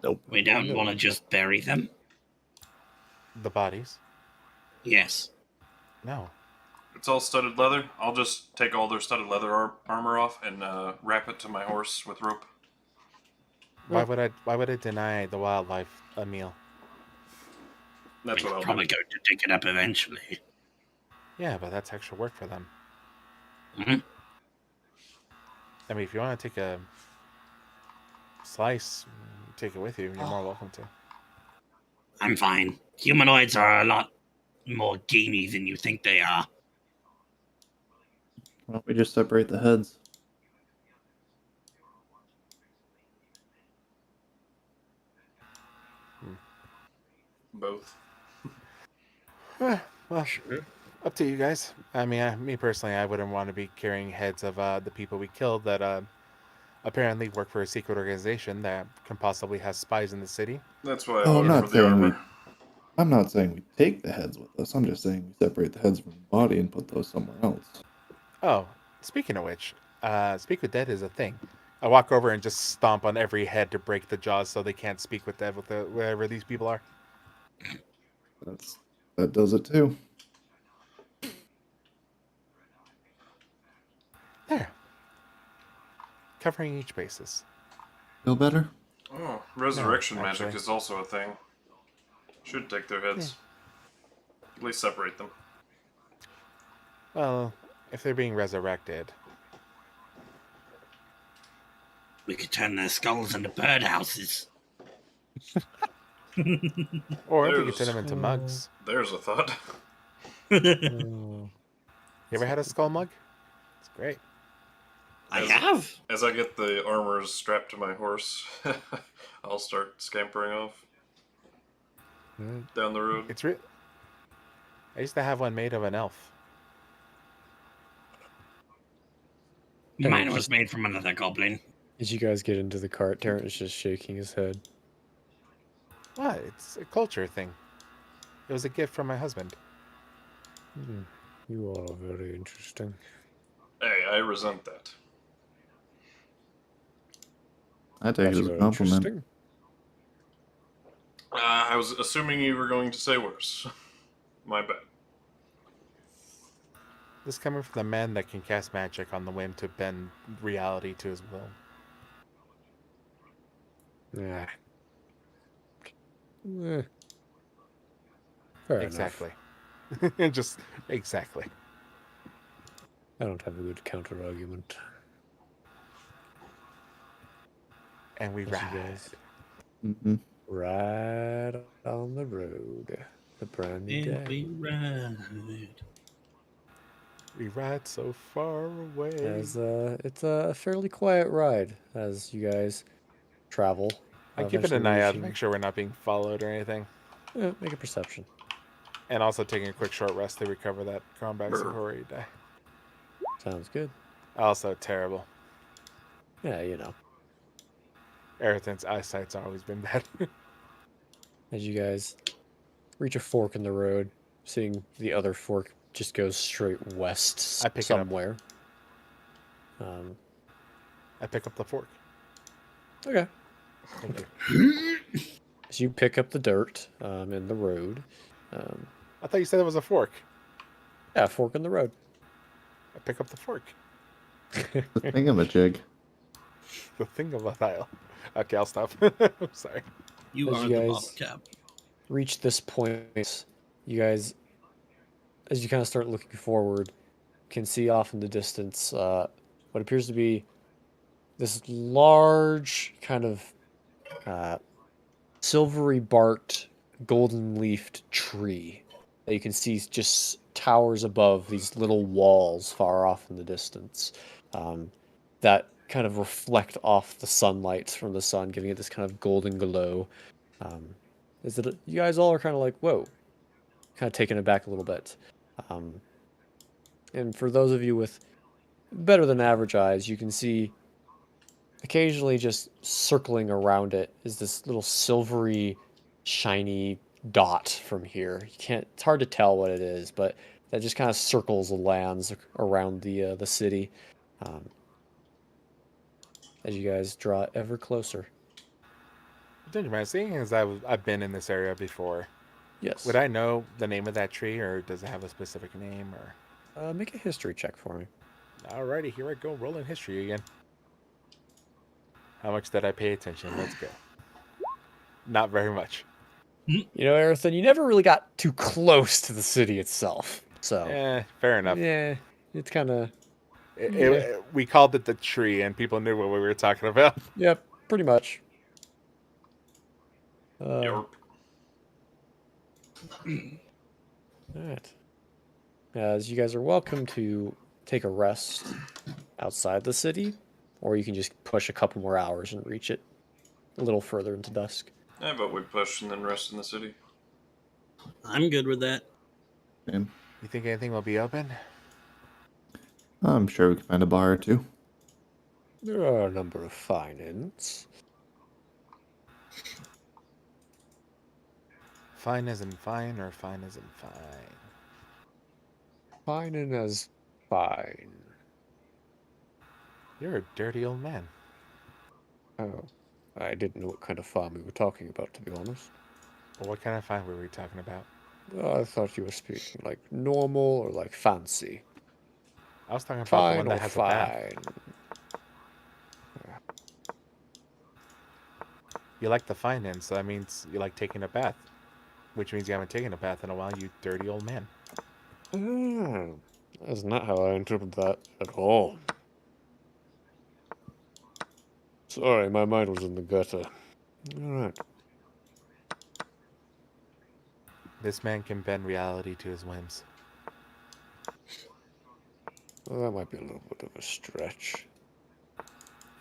Nope. We don't No. want to just bury them. The bodies? Yes. No. It's all studded leather. I'll just take all their studded leather armor off and wrap it to my horse with rope. Why would I deny the wildlife a meal? That's what We're I'll probably do. going to dig it up eventually. Yeah, but that's extra work for them. Mhm. I mean, if you want to take a slice, take it with you. You're more welcome to. I'm fine. Humanoids are a lot more gamey than you think they are. Why don't we just separate the heads? Both. Well, Sure. up to you guys. I mean, me personally, I wouldn't want to be carrying heads of the people we killed that apparently work for a secret organization that can possibly have spies in the city. That's why I Oh, I'm voted not for the saying armor. I'm not saying we take the heads with us. I'm just saying we separate the heads from the body and put those somewhere else. Oh, speaking of which, speak with dead is a thing. I walk over and just stomp on every head to break the jaws so they can't speak with dead with wherever these people are. That does it too. There. Covering each basis. Feel better? Oh, resurrection No, magic actually. is also a thing. Should take their heads. At least separate them. Well, if they're being resurrected. We could turn their skulls into birdhouses. Or we could turn them into Oh. mugs. There's a thought. Oh. You ever had a skull mug? It's great. I As- have. As I get the armors strapped to my horse, I'll start scampering off Mm. down the road. It's I used to have one made of an elf. Mine Terrence was just- made from another goblin. As you guys get into the cart, Terrence is just shaking his head. What? It's a culture thing. It was a gift from my husband. Hmm. You are very interesting. Hey, I resent that. I take it That's as a very compliment. interesting. I was assuming you were going to say worse. My bad. This coming from the man that can cast magic on the whim to bend reality to his will. Yeah. Fair Exactly. enough. Just exactly. I don't have a good counter argument. And we Yes, you ride. guys. Mm-hmm. Right on the road. The brand new And day. we ride. We ride so far away. As it's a fairly quiet ride as you guys travel. I keep it an eventually eye out to reaching- make sure we're not being followed or anything. Make a perception. And also taking a quick short rest to recover that combat Brr. before you die. Sounds good. Also terrible. Yeah, you know. Arethyn's eyesight's always been bad. As you guys reach a fork in the road, seeing the other fork just goes straight west I pick it up. somewhere. I pick up the fork. Okay. Thank you. As you pick up the dirt in the road. I thought you said it was a fork. Yeah, fork in the road. I pick up the fork. The thingamajig. The thing of a tile. Okay, I'll stop. I'm sorry. You As are you the guys- bottle cap. Reach this point, you guys, as you kind of start looking forward, can see off in the distance what appears to be this large kind of silvery barked, golden leafed tree that you can see just towers above these little walls far off in the distance that kind of reflect off the sunlight from the sun, giving it this kind of golden glow. You guys all are kind of like, whoa, kind of taken aback a little bit. And for those of you with better than average eyes, you can see occasionally just circling around it is this little silvery, shiny dot from here. It's hard to tell what it is, but that just kind of circles the lands around the city. as you guys draw ever closer. Don't you mind seeing as I've been in this area before? Yes. Would I know the name of that tree, or does it have a specific name? Or Make a history check for me. alrighty, here I go, rolling history again. How much did I pay attention? Let's go. Not very much. You know, Arethyn, you never really got too close to the city itself. So, Fair enough. yeah, it's kind of... We called it the tree, and people knew what we were talking about. Yep, pretty much. Yorp. Alright. As you guys are welcome to take a rest outside the city, or you can just push a couple more hours and reach it a little further into dusk. How about we push and then rest in the city? I'm good with that. And You think anything will be open? I'm sure we can find a bar or two. There are a number of fine inns. Fine as in fine, or fine as in fine? Fine inn as fine. You're a dirty old man. Oh, I didn't know what kind of farm we were talking about, to be honest. Well, what kind of fine were we talking about? I thought you were speaking like normal or like fancy. I was talking about the Fine one or that has a bath. fine? You like the fine end, so that means you like taking a bath. Which means you haven't taken a bath in a while, you dirty old man. That's not how I interpret that at all. Sorry, my mind was in the gutter. Alright. This man can bend reality to his whims. Well, that might be a little bit of a stretch.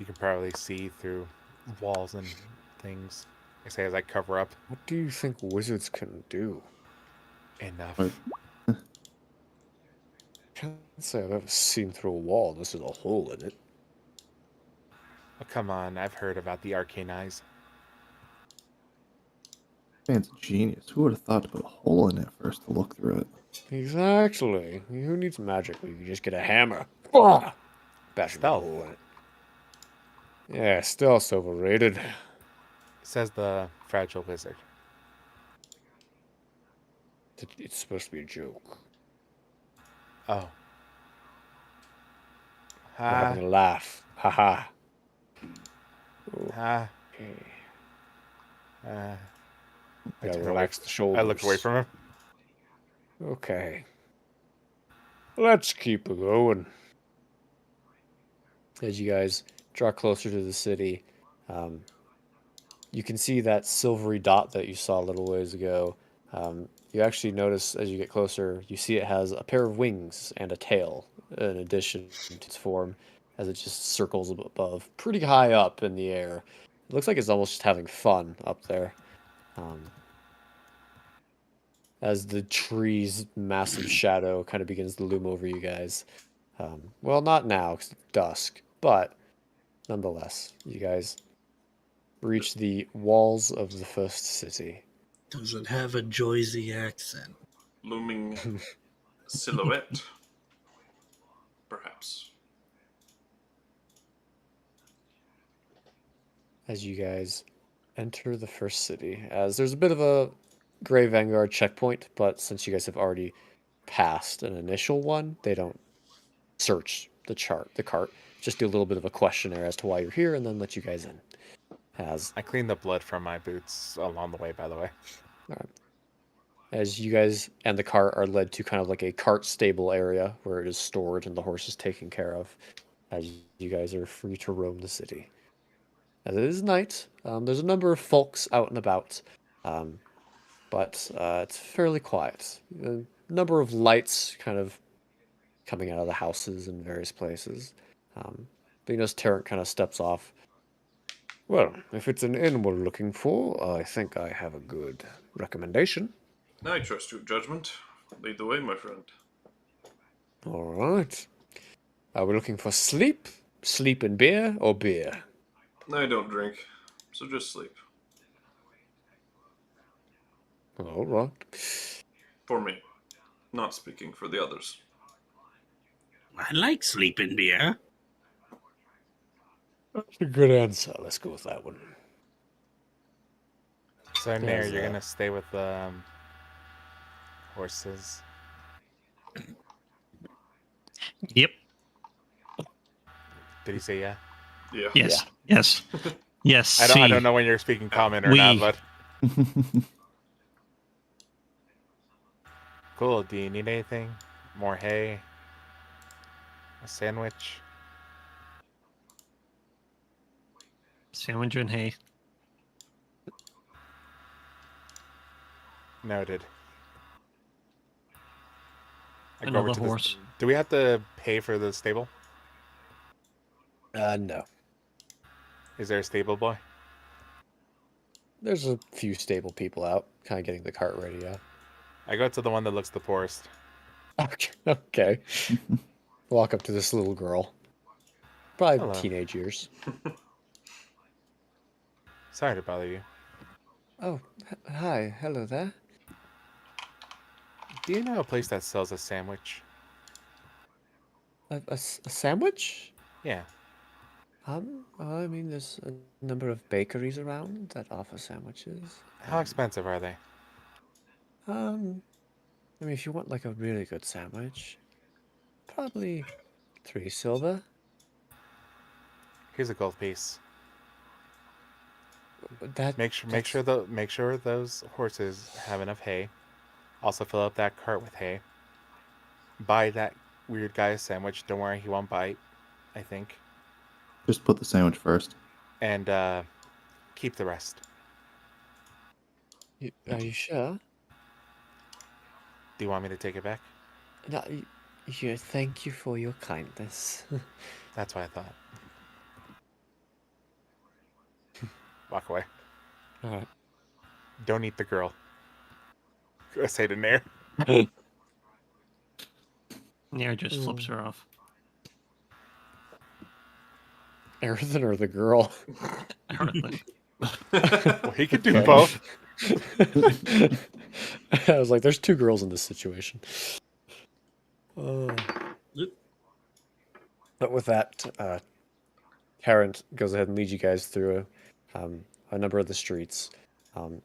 You can probably see through walls and things. I say as I cover up. What do you think wizards can do? Enough. Right. Can't say I've ever seen through a wall unless there's a hole in it. Oh, come on, I've heard about the arcane eyes. Man's a genius. Who would have thought to put a hole in it first to look through it? Exactly. Who needs magic when you can just get a hammer? Bash a Stealth. hole in it. Yeah, stealth's overrated. Says the fragile wizard. It's supposed to be a joke. Oh. We're having a laugh. Haha. Ha. Gotta relax the shoulders. I looked away from him. Okay. Let's keep it going. As you guys draw closer to the city, you can see that silvery dot that you saw a little ways ago. You actually notice as you get closer, you see it has a pair of wings and a tail in addition to its form as it just circles above, pretty high up in the air. It looks like it's almost just having fun up there. As the tree's massive shadow kind of begins to loom over you guys. Well, not now, because it's dusk, but nonetheless, you guys reach the walls of the first city. Does it have a Jersey accent? Looming silhouette? Perhaps. As you guys enter the first city, as there's a bit of a Grey Vanguard checkpoint, but since you guys have already passed an initial one, they don't search the cart. Just do a little bit of a questionnaire as to why you're here, and then let you guys in. I cleaned the blood from my boots along the way, by the way. As you guys and the cart are led to kind of like a cart stable area where it is stored and the horse is taken care of, as you guys are free to roam the city. As it is night, there's a number of folks out and about, but it's fairly quiet. A number of lights kind of coming out of the houses in various places. But you notice Terrant kind of steps off. Well, if it's an inn we're looking for, I think I have a good recommendation. I trust your judgment. Lead the way, my friend. All right. Are we looking for sleep? Sleep and beer, or beer? I don't drink, so just sleep. All right. For me. Not speaking for the others. I like sleeping beer. That's a good answer. Let's go with that one. So, Nayr, Yes, you're gonna stay with the horses. Yep. Did he say yeah? Yeah. Yes. Yes. Yes. I don't See, know when you're speaking common or not, we- but cool. Do you need anything? More hay? A sandwich? Sandwich and hay. Noted. I go over Another to horse. Do we have to pay for the stable? No. Is there a stable boy? There's a few stable people out, kind of getting the cart ready. Yeah. I go to the one that looks the poorest. Okay. Walk up to this little girl. Probably Hello. teenage years. Sorry to bother you. Oh, hi. Hello there. Do you know a place that sells a sandwich? A sandwich? Yeah. I mean, there's a number of bakeries around that offer sandwiches. How expensive are they? I mean, if you want like a really good sandwich, probably 3 silver. Here's a gold piece. That Make sure those horses have enough hay. Also fill up that cart with hay. Buy that weird guy a sandwich. Don't worry, he won't bite. I think. Just put the sandwich first. And keep the rest. Are you sure? Do you want me to take it back? No, thank you for your kindness. That's what I thought. Walk away. Alright. Don't eat the girl. I say to Nayr. Nayr just flips her off. Arethyn or the girl? Arethyn. Well, he could do Okay. both. I was like, there's 2 girls in this situation. But with that, Tarrant goes ahead and leads you guys through a number of the streets. And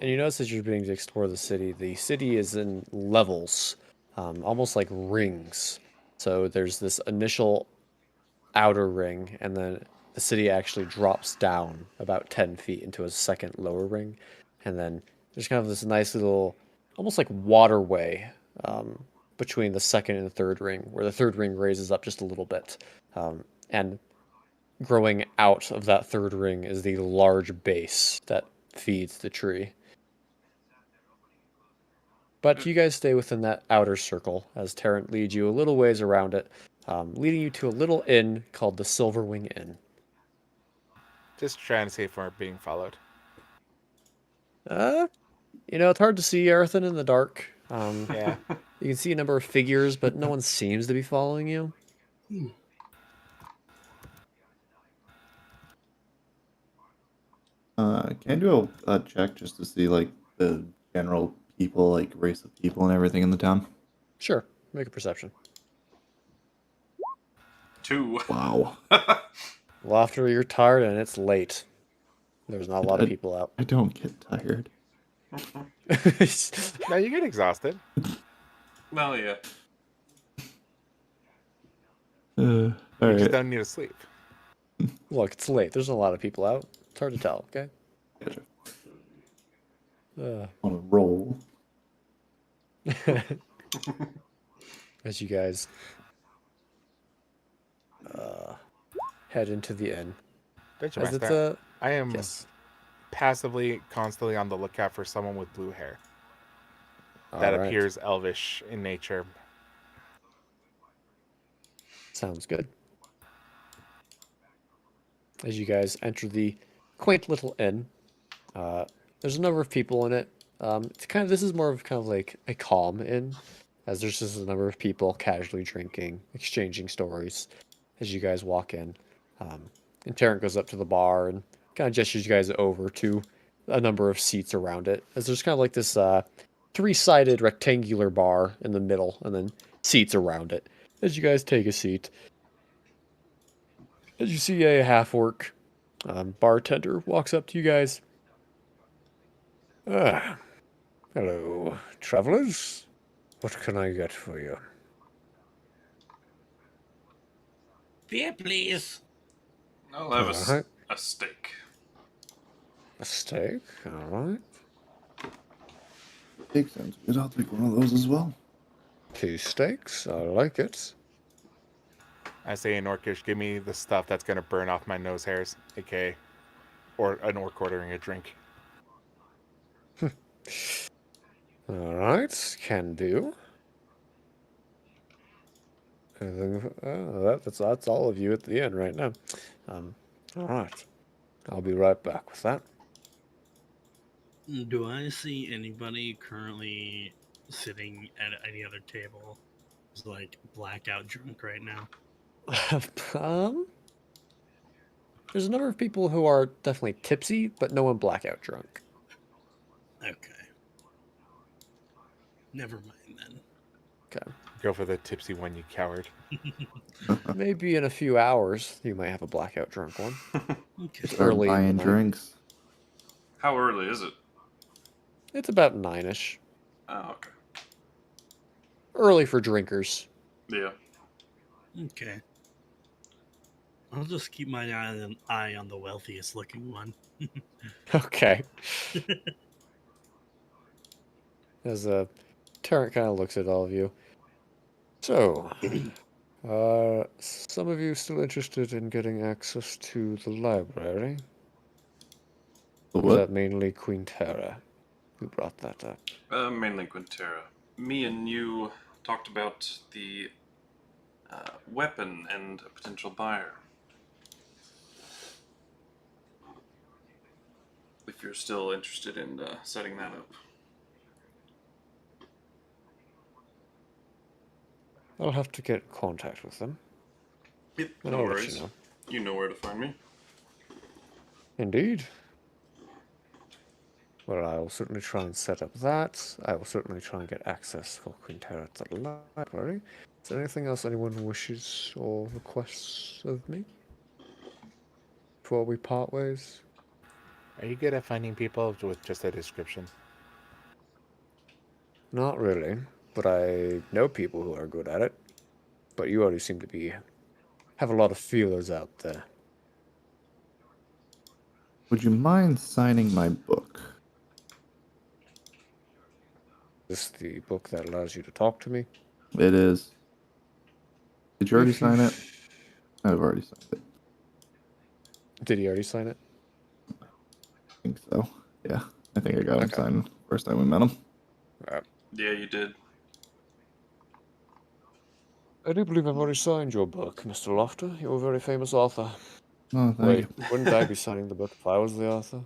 you notice as you're beginning to explore the city is in levels, almost like rings. So there's this initial outer ring, and then the city actually drops down about 10 feet into a second lower ring. And then there's kind of this nice little, almost like waterway between the second and the third ring, where the third ring raises up just a little bit. And growing out of that third ring is the large base that feeds the tree. But you guys stay within that outer circle as Tarrant leads you a little ways around it, leading you to a little inn called the Silverwing Inn. Just trying to see if we're being followed. It's hard to see Arethyn in the dark. Yeah. You can see a number of figures, but no one seems to be following you. Can I do a check just to see like the general people, like race of people and everything in the town? Sure, make a perception. 2. Wow. Laufter, you're tired and it's late. There's not a lot of people out. I don't get tired. No, you get exhausted. Well, yeah. All You just right. don't need to sleep. Look, it's late. There's a lot of people out. It's hard to tell, okay? Gotcha. Uh, On a roll. as you guys head into the inn. Don't you As mind it's that? I am yes. passively, constantly on the lookout for someone with blue hair that All right. appears elvish in nature. Sounds good. As you guys enter the quaint little inn, there's a number of people in it. This is more of kind of like a calm inn, as there's just a number of people casually drinking, exchanging stories as you guys walk in. And Tarrant goes up to the bar and kind of gestures you guys over to a number of seats around it, as there's kind of like this 3-sided rectangular bar in the middle, and then seats around it. As you guys take a seat, As you see a half-orc bartender walks up to you guys. Ah, hello, travelers. What can I get for you? Beer, please. I'll have Alright. a steak. A steak? Alright. Steak sounds good. I'll take one of those as well. 2 steaks. I like it. I say in Orcish, give me the stuff that's going to burn off my nose hairs, aka, or an orc ordering a drink. Alright, can do. That's all of you at the end right now. Alright. I'll be right back with that. Do I see anybody currently sitting at any other table who's like blackout drunk right now? There's a number of people who are definitely tipsy, but no one blackout drunk. Okay. Never mind then. Okay. Go for the tipsy one, you coward. Maybe in a few hours you might have a blackout drunk one. Okay. Start Early in the buying night. drinks. How early is it? It's about 9ish. Oh, okay. Early for drinkers. Yeah. Okay. I'll just keep my eye on the wealthiest looking one. Okay. As Tarrant kind of looks at all of you. So, some of you still interested in getting access to the library? The Or what? was that mainly Quinnterra who brought that up? Mainly Quinnterra. Me and you talked about the weapon and a potential buyer. If you're still interested in setting that up. I'll have to get in contact with them. Yep, And no I'll let worries. you know. You know where to find me. Indeed. Well, I will certainly try and set up that. I will certainly try and get access for Quinnterra to the library. Is there anything else anyone wishes or requests of me before we part ways? Are you good at finding people with just a description? Not really, but I know people who are good at it. But you already seem to have a lot of feelers out there. Would you mind signing my book? Is this the book that allows you to talk to me? It is. Did you already If you sign it? I've already signed it. Did he already sign it? I think so. Yeah. I think I got him Okay. signed first time we met him. Yeah, you did. I do believe I've already signed your book, Mr. Laufter. You're a very famous author. Oh, thank Wait, you. wouldn't I be signing the book if I was the author?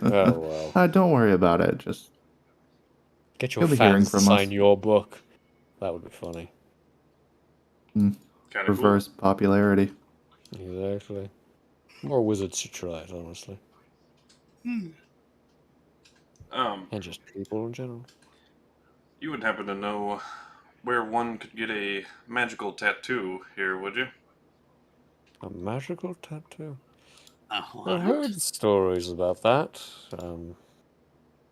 Oh, well. Don't worry about it. Just Get your You'll be hearing fans to from sign us. your book. That would be funny. Kind of reverse popularity. Exactly. More wizards should try it, honestly. cool. And just people in general. You would happen to know where one could get a magical tattoo here, would you? A magical tattoo? I've What? heard stories about that.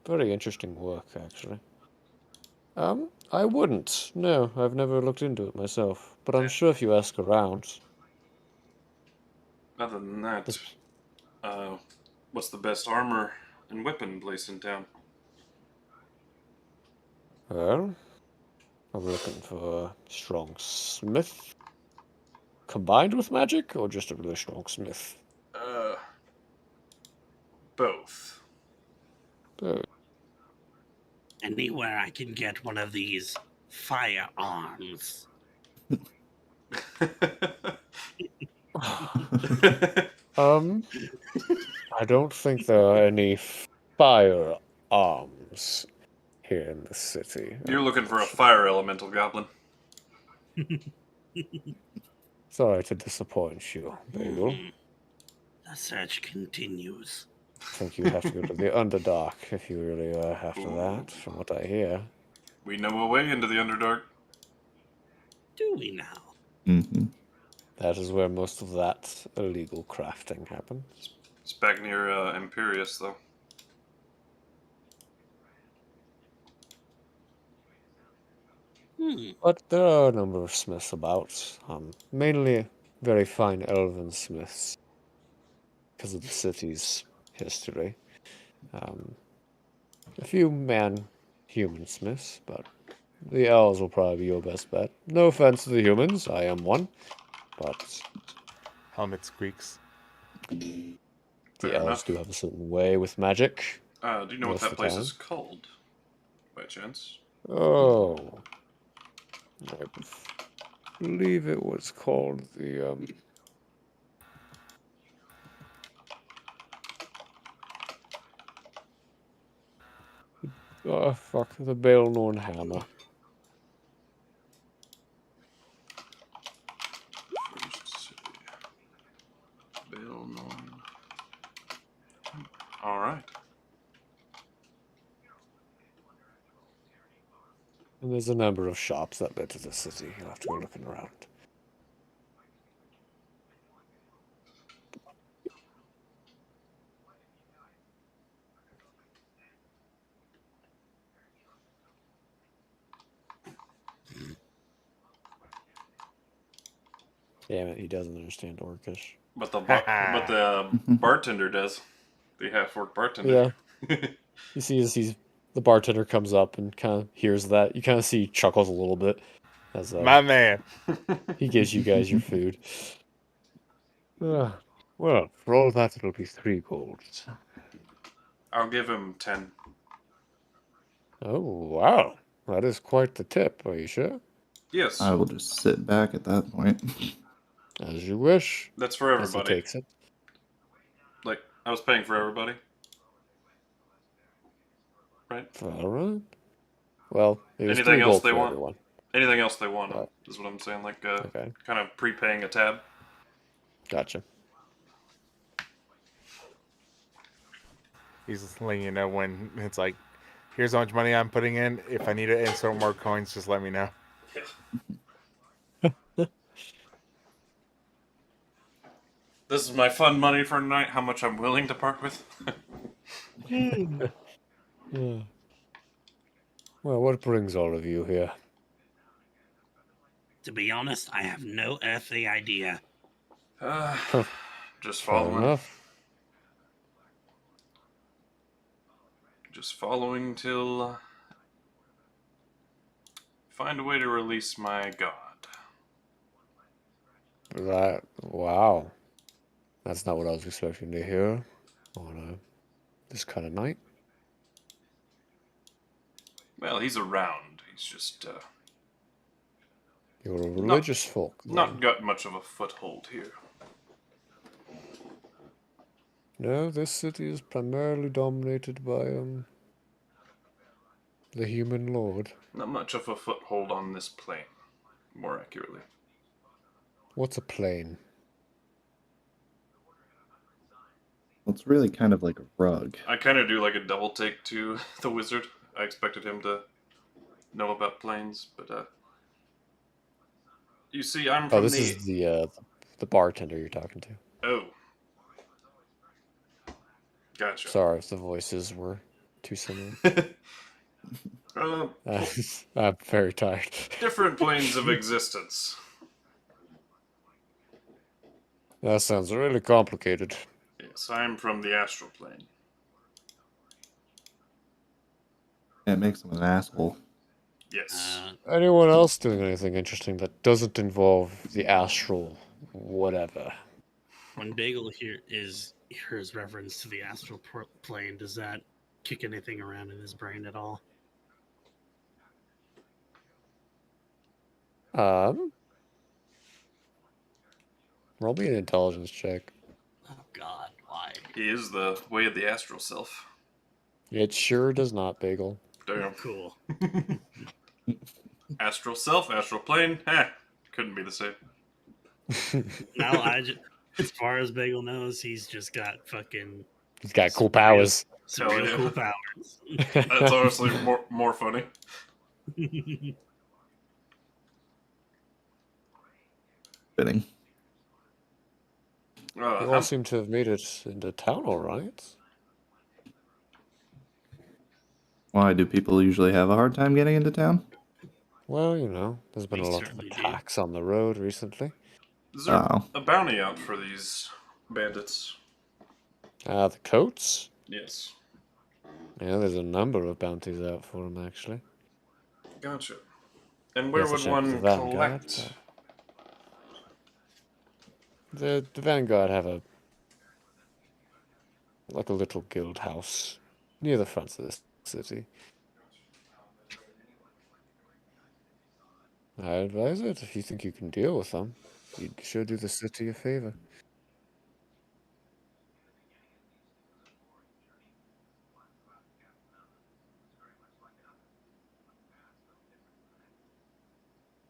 Very interesting work, actually. I wouldn't. No, I've never looked into it myself. But I'm sure if you ask around. Other than that, what's the best armor and weapon place in town? Well, I'm looking for a strong smith. Combined with magic, or just a really strong smith? Both. Both. Anywhere I can get one of these firearms. I don't think there are any firearms here in the city. You're looking for a fire elemental goblin. Sorry to disappoint you, Bagel. The search continues. I think you have to go to the Underdark if you really are after that, from what I hear. We know a way into the Underdark. Do we now? Mm-hmm. That is where most of that illegal crafting happens. It's back near Imperius, though. But there are a number of smiths about, mainly very fine elven smiths, because of the city's history. A few man-human smiths, but the elves will probably be your best bet. No offense to the humans, I am one, but Helmet squeaks. the Fair elves enough. do have a certain way with magic. Do you know what Most that of the place time. is called, by chance? Oh, I believe it was called the oh fuck, the Baelnorn Hammer. First city. Baelnorn. Alright. And there's a number of shops that led to the city. You'll have to go looking around. Damn it, he doesn't understand Orcish. But the bartender does. The half-orc bartender. Yeah. You see as the bartender comes up and kind of hears that. You kind of see he chuckles a little bit as My man. he gives you guys your food. Well, for all that, it'll be 3 golds. I'll give him 10. Oh, wow. That is quite the tip, are you sure? Yes. I will just sit back at that point. As you wish. That's for As he everybody. takes it. Like, I was paying for everybody. Right? All right. Well, it was Anything 3 else gold they for want? everyone. Anything else they want, Right. is what I'm saying. Like, Okay. kind of prepaying a tab. Gotcha. He's just letting you know when it's like, here's how much money I'm putting in. If I need to insert more coins, just let me know. This is my fun money for tonight. How much I'm willing to part with. Yeah. Well, what brings all of you here? To be honest, I have no earthly idea. Just Fair following. enough. Just following till find a way to release my god. Wow. That's not what I was expecting to hear on this kind of night. Well, he's around. He's just You're a religious folk. then. not got much of a foothold here. No, this city is primarily dominated by the human lord. Not much of a foothold on this plane, more accurately. What's a plane? Well, it's really kind of like a rug. I kind of do like a double take to the wizard. I expected him to know about planes, but you see, I'm Oh, from this the. is the bartender you're talking to. Oh. Gotcha. Sorry if the voices were too similar. I'm very tired. Different planes of existence. That sounds really complicated. Yes, I'm from the astral plane. It makes him an asshole. Yes. Anyone else doing anything interesting that doesn't involve the astral whatever? When Bagel hears reference to the astral plane, does that kick anything around in his brain at all? Roll me an intelligence check. Oh God, why? He is the way of the astral self. It sure does not, Bagel. Damn. Cool. Astral self, astral plane. Couldn't be the same. Now as far as Bagel knows, he's just got fucking He's got cool powers. some Hell real yeah. cool powers. That's honestly more funny. Fitting. You all seem to have made it into town all right. Why do people usually have a hard time getting into town? Well, there's been They a lot of certainly do. attacks on the road recently. Is there Oh, a bounty out for these bandits? The coats? Yes. Yeah, there's a number of bounties out for them, actually. Gotcha. And where Yes, I would checked with the one Vanguard, collect? The Vanguard have a little guild house near the front of the city. I advise it if you think you can deal with them. You'd sure do the city a favor.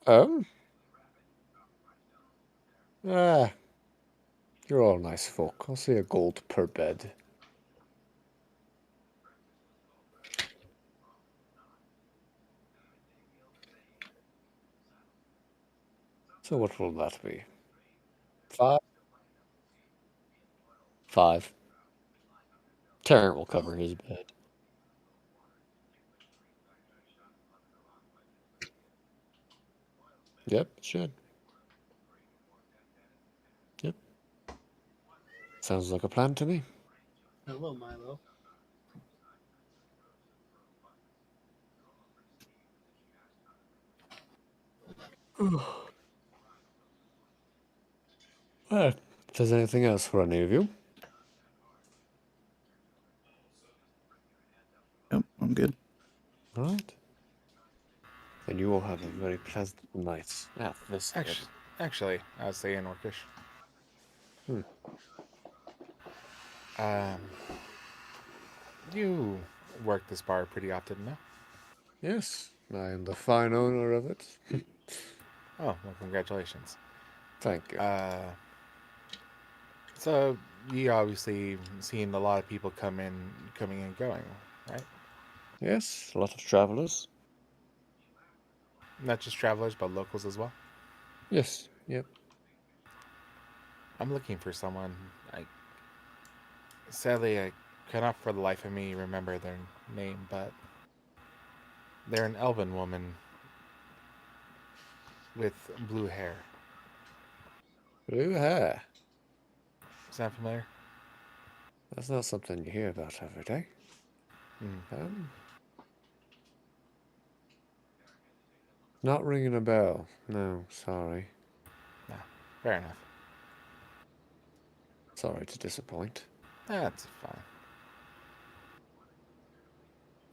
Um? Ah, you're all nice folk. I'll say a gold per bed. So what will that be? 5? 5. Tarrant will cover his bed. Yep, it should. Yep. Sounds like a plan to me. Hello, Milo. Well, if there's anything else for any of you, yep, I'm good. all right. Then you all have a very pleasant night. Yeah, this Actually, I was saying Orcish. Hmm. You work this bar pretty often, no? Yes, I am the fine owner of it. Oh, well, congratulations. Thank you. So you obviously seen a lot of people coming and going, right? Yes, a lot of travelers. Not just travelers, but locals as well. Yes, yep. I'm looking for someone. Sadly, I cannot for the life of me remember their name, but they're an elven woman with blue hair. Blue hair. Sound familiar? That's not something you hear about every day. Mm. Not ringing a bell. No, sorry. No, fair enough. Sorry to disappoint. That's fine.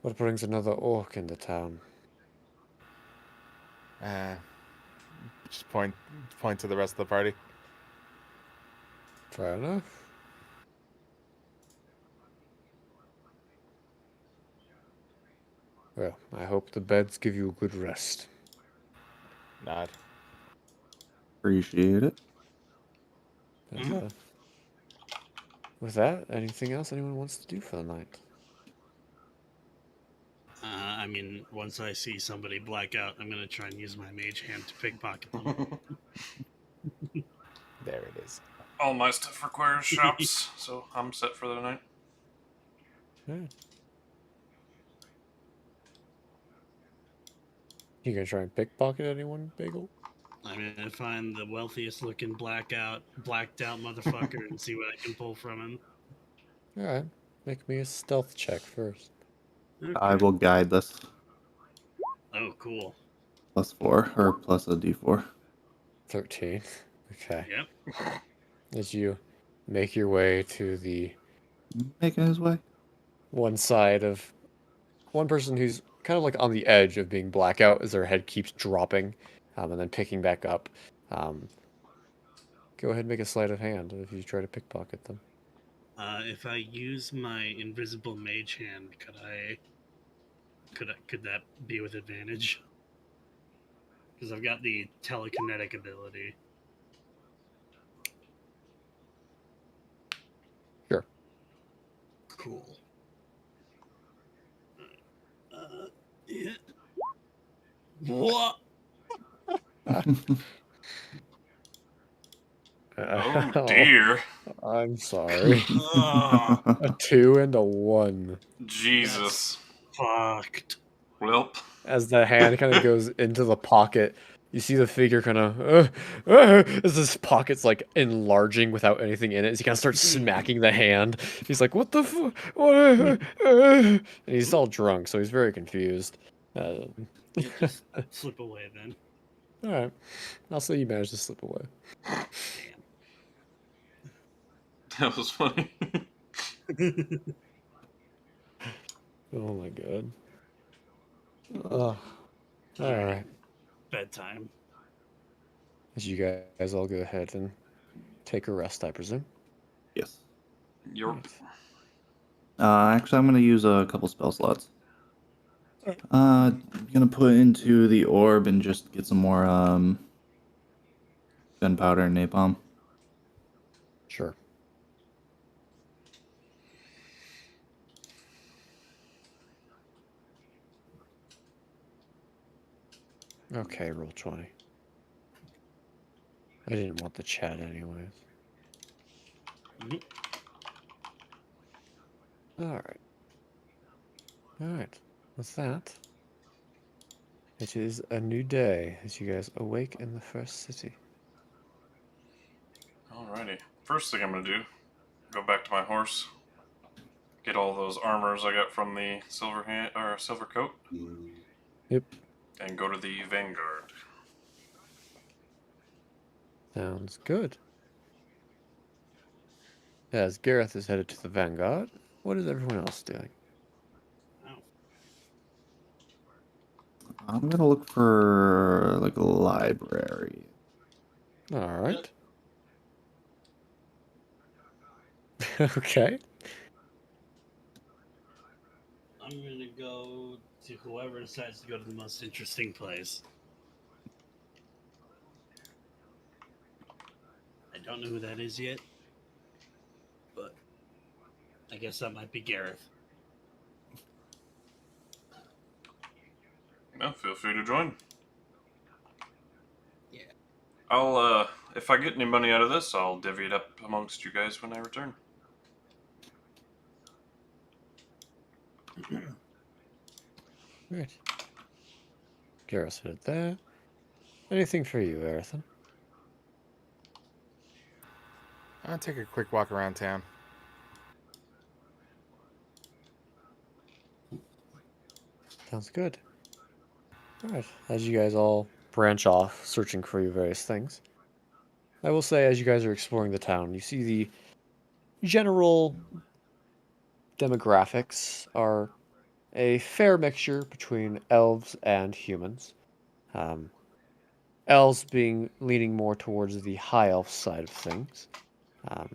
What brings another orc into town? Just point to the rest of the party. Fair enough. Well, I hope the beds give you a good rest. Nod. Appreciate it. And, with that, anything else anyone wants to do for the night? I mean, once I see somebody black out, I'm going to try and use my mage hand to pickpocket them. There it is. All my stuff requires shops, so I'm set for the night. Yeah. You gonna try and pickpocket anyone, Bagel? I'm going to find the wealthiest looking blacked out motherfucker and see what I can pull from him. Alright. Make me a stealth check first. Okay. I will guide this. Oh, cool. +4 or plus a d4. 13. Okay. Yep. As you make your way to the Making his way. one side of one person who's kind of like on the edge of being blackout as their head keeps dropping and then picking back up. Go ahead and make a sleight of hand if you try to pickpocket them. If I use my invisible mage hand, could that be with advantage? Because I've got the telekinetic ability. Sure. Cool. Yeah. What? Oh dear. I'm sorry. Oh, A 2 and a 1. Jesus. fucked. Welp. As the hand kind of goes into the pocket, you see the figure kind of as his pocket's like enlarging without anything in it. As he kind of starts smacking the hand, he's like, "What the what?" And he's all drunk, so he's very confused. Just slip away then. All right, I'll say you managed to slip away. Damn. That was funny. Oh my god. All right. Bedtime. As you guys all go ahead and take a rest, I presume. Yes. You're Actually, I'm gonna use a couple spell slots. Gonna put into the orb and just get some more gunpowder and napalm. Sure. Okay, roll 20. I didn't want the chat anyways. Mhm. Alright. Alright. With that, it is a new day as you guys awake in the first city. alrighty. First thing I'm gonna do, go back to my horse, get all those armors I got from the silver coat, Yep. and go to the Vanguard. Sounds good. As Gareth is headed to the Vanguard, what is everyone else doing? I'm gonna look for like a library. Alright. Okay. I'm gonna go to whoever decides to go to the most interesting place. I don't know who that is yet, but I guess that might be Gareth. Well, feel free to join. Yeah. I'll, if I get any money out of this, I'll divvy it up amongst you guys when I return. Right. Gareth headed there. Anything for you, Arethyn? I'll take a quick walk around town. Sounds good. Alright, as you guys all branch off, searching for your various things, I will say, as you guys are exploring the town, you see the general demographics are a fair mixture between elves and humans. Um, elves being leaning more towards the high elf side of things. Um,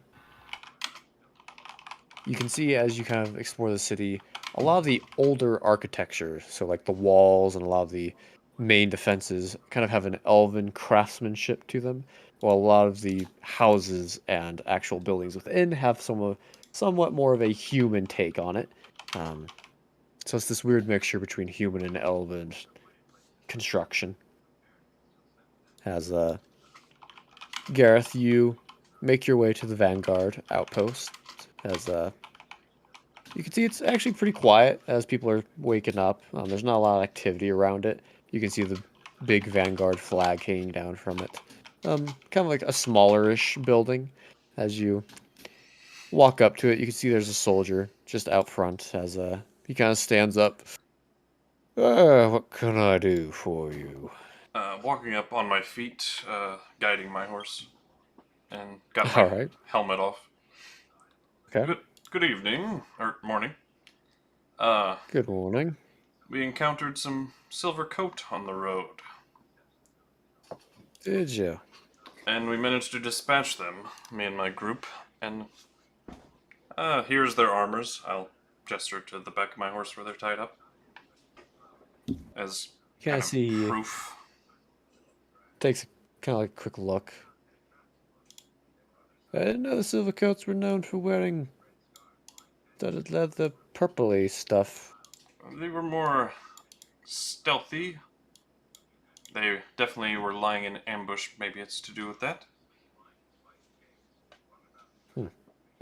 you can see as you kind of explore the city, a lot of the older architecture, so like the walls and a lot of the main defenses, kind of have an elven craftsmanship to them, while a lot of the houses and actual buildings within have somewhat more of a human take on it. So it's this weird mixture between human and elven construction. As Gareth, you make your way to the Vanguard outpost. As you can see, it's actually pretty quiet as people are waking up. There's not a lot of activity around it. You can see the big Vanguard flag hanging down from it. Kind of like a smallerish building. As you walk up to it, you can see there's a soldier just out front. As he kind of stands up. What can I do for you? Walking up on my feet, guiding my horse, and got All my right. helmet off. Okay. Good evening, or morning. Good morning. We encountered some silver coat on the road, Did you? and we managed to dispatch them, me and my group, and here's their armors. I'll gesture to the back of my horse where they're tied up, as Can I kind of see? proof. Takes kind of like a quick look. I didn't know the Silvercoats were known for wearing studded leather, purpley stuff. They were more stealthy. They definitely were lying in ambush. Maybe it's to do with that.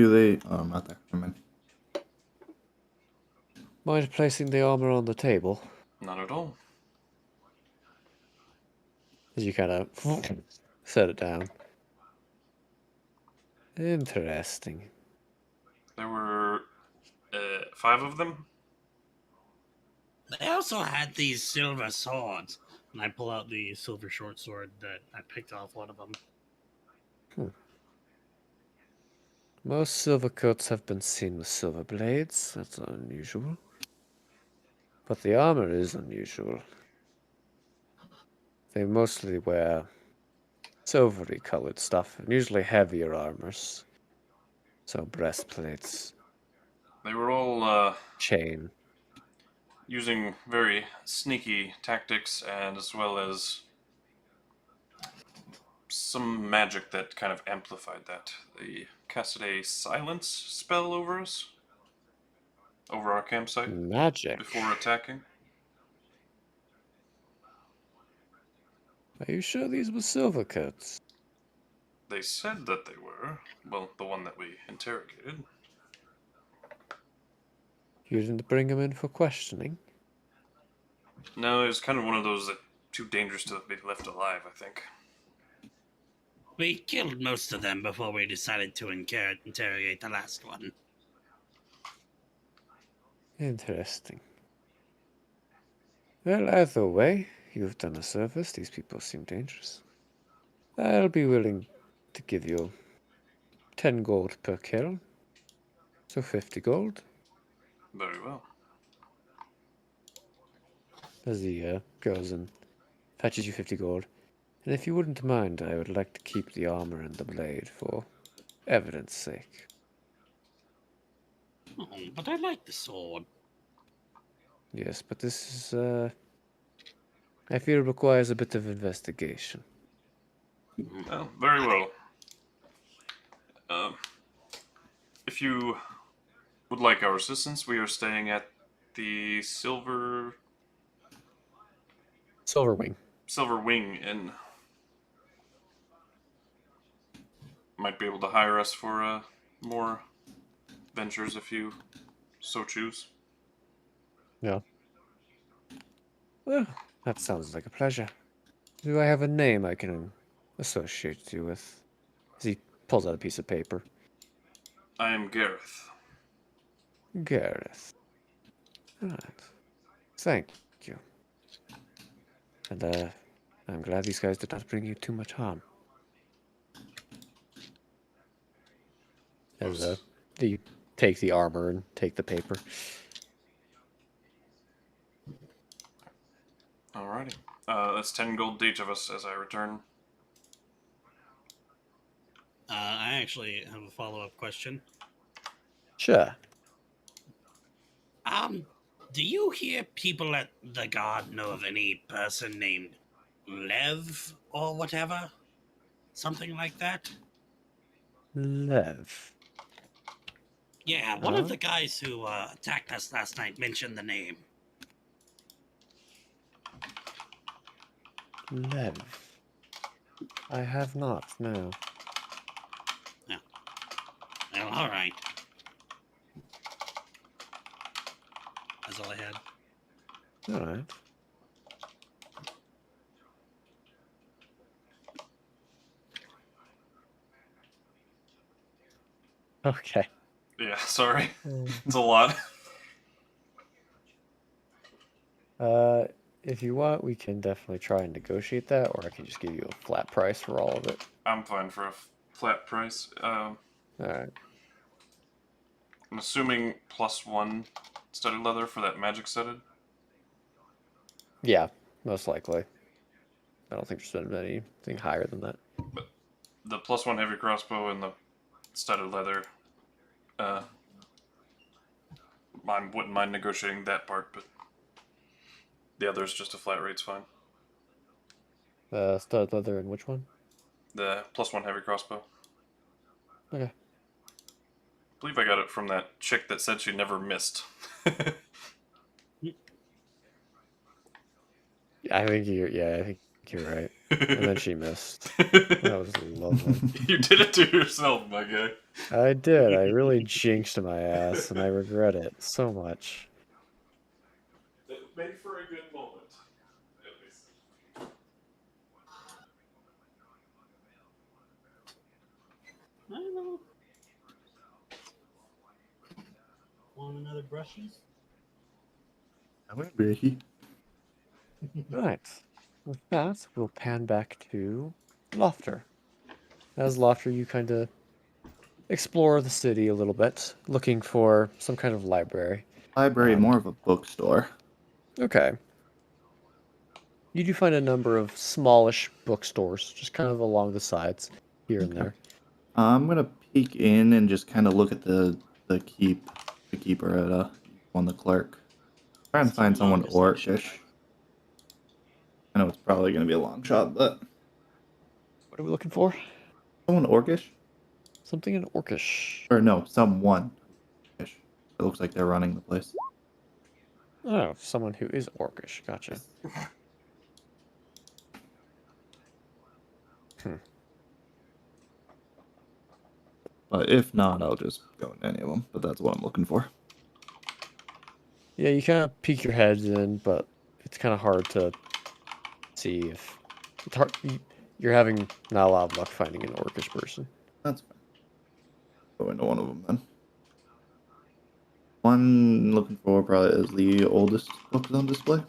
do they... Oh, I'm not there. Never mind. Mind placing the armor on the table? Not at all. As you kind of set it down. Interesting. There were 5 of them. They also had these silver swords. And I pull out the silver short sword that I picked off one of them. Most silver coats have been seen with silver blades. That's unusual. But the armor is unusual. They mostly wear silvery colored stuff, and usually heavier armors. So breastplates, They were all chain. using very sneaky tactics, and as well as some magic that kind of amplified that. They casted a silence spell over us, over our campsite, Magic. before attacking. Are you sure these were silver coats? They said that they were. Well, the one that we interrogated. You didn't bring them in for questioning? No, it was kind of one of those that too dangerous to be left alive, I think. We killed most of them before we decided to interrogate the last one. Interesting. Well, either way, you've done a service. These people seem dangerous. I'll be willing to give you 10 gold per kill. So 50 gold. Very well. As he goes and fetches you 50 gold. And if you wouldn't mind, I would like to keep the armor and the blade for evidence sake. Oh, but I like the sword. Yes, but this is, I feel requires a bit of investigation. Well, very well. If you would like our assistance, we are staying at the Silver Silverwing. Wing Inn. Might be able to hire us for more ventures if you so choose. Yeah. Well, that sounds like a pleasure. Do I have a name I can associate you with? As he pulls out a piece of paper. I am Gareth. Gareth. Right. Thank you. And, I'm glad these guys did not bring you too much harm. As, you take the armor and take the paper. Alrighty. That's 10 gold to each of us as I return. I actually have a follow-up question. Sure. Do you hear people at the guard know of any person named Lev or whatever? Something like that? Lev. Yeah, one of the guys who attacked us last night mentioned the name. Lev. I have not, no. Yeah. Well, all right. That's all I had. Alright. Okay. Yeah, sorry. It's a lot. If you want, we can definitely try and negotiate that, or I can just give you a flat price for all of it. I'm fine for a flat price. Alright. I'm assuming +1 studded leather for that magic studded. Yeah, most likely. I don't think there's been anything higher than that. But the +1 heavy crossbow and the studded leather, I wouldn't mind negotiating that part, but the other's just a flat rate's fine. Studded leather and which one? The +1 heavy crossbow. Okay. I believe I got it from that chick that said she never missed. I think you're right. And then she missed. That was lovely. You did it to yourself, my guy. I did. I really jinxed my ass, and I regret it so much. It made for a good moment, at least. I don't know. Want another brushes? I would be. Right. With that, we'll pan back to Laufter. As Laufter, you kind of explore the city a little bit, looking for some kind of library. Library, more of a bookstore. Okay. You do find a number of smallish bookstores, just kind of along the sides, here and there. I'm gonna peek in and just kind of look at the keeper at on the clerk. Trying to find someone orcish. I know it's probably gonna be a long shot, but What are we looking for? someone orcish, Something in Orcish. or no, someone orcish. It looks like they're running the place. Oh, someone who is Orcish. Gotcha. But if not, I'll just go into any of them. But that's what I'm looking for. Yeah, you kind of peek your heads in, but it's kind of hard to see if it's hard. You're having not a lot of luck finding an Orcish person. That's fine. Go into one of them then. One looking for probably is the oldest books on display.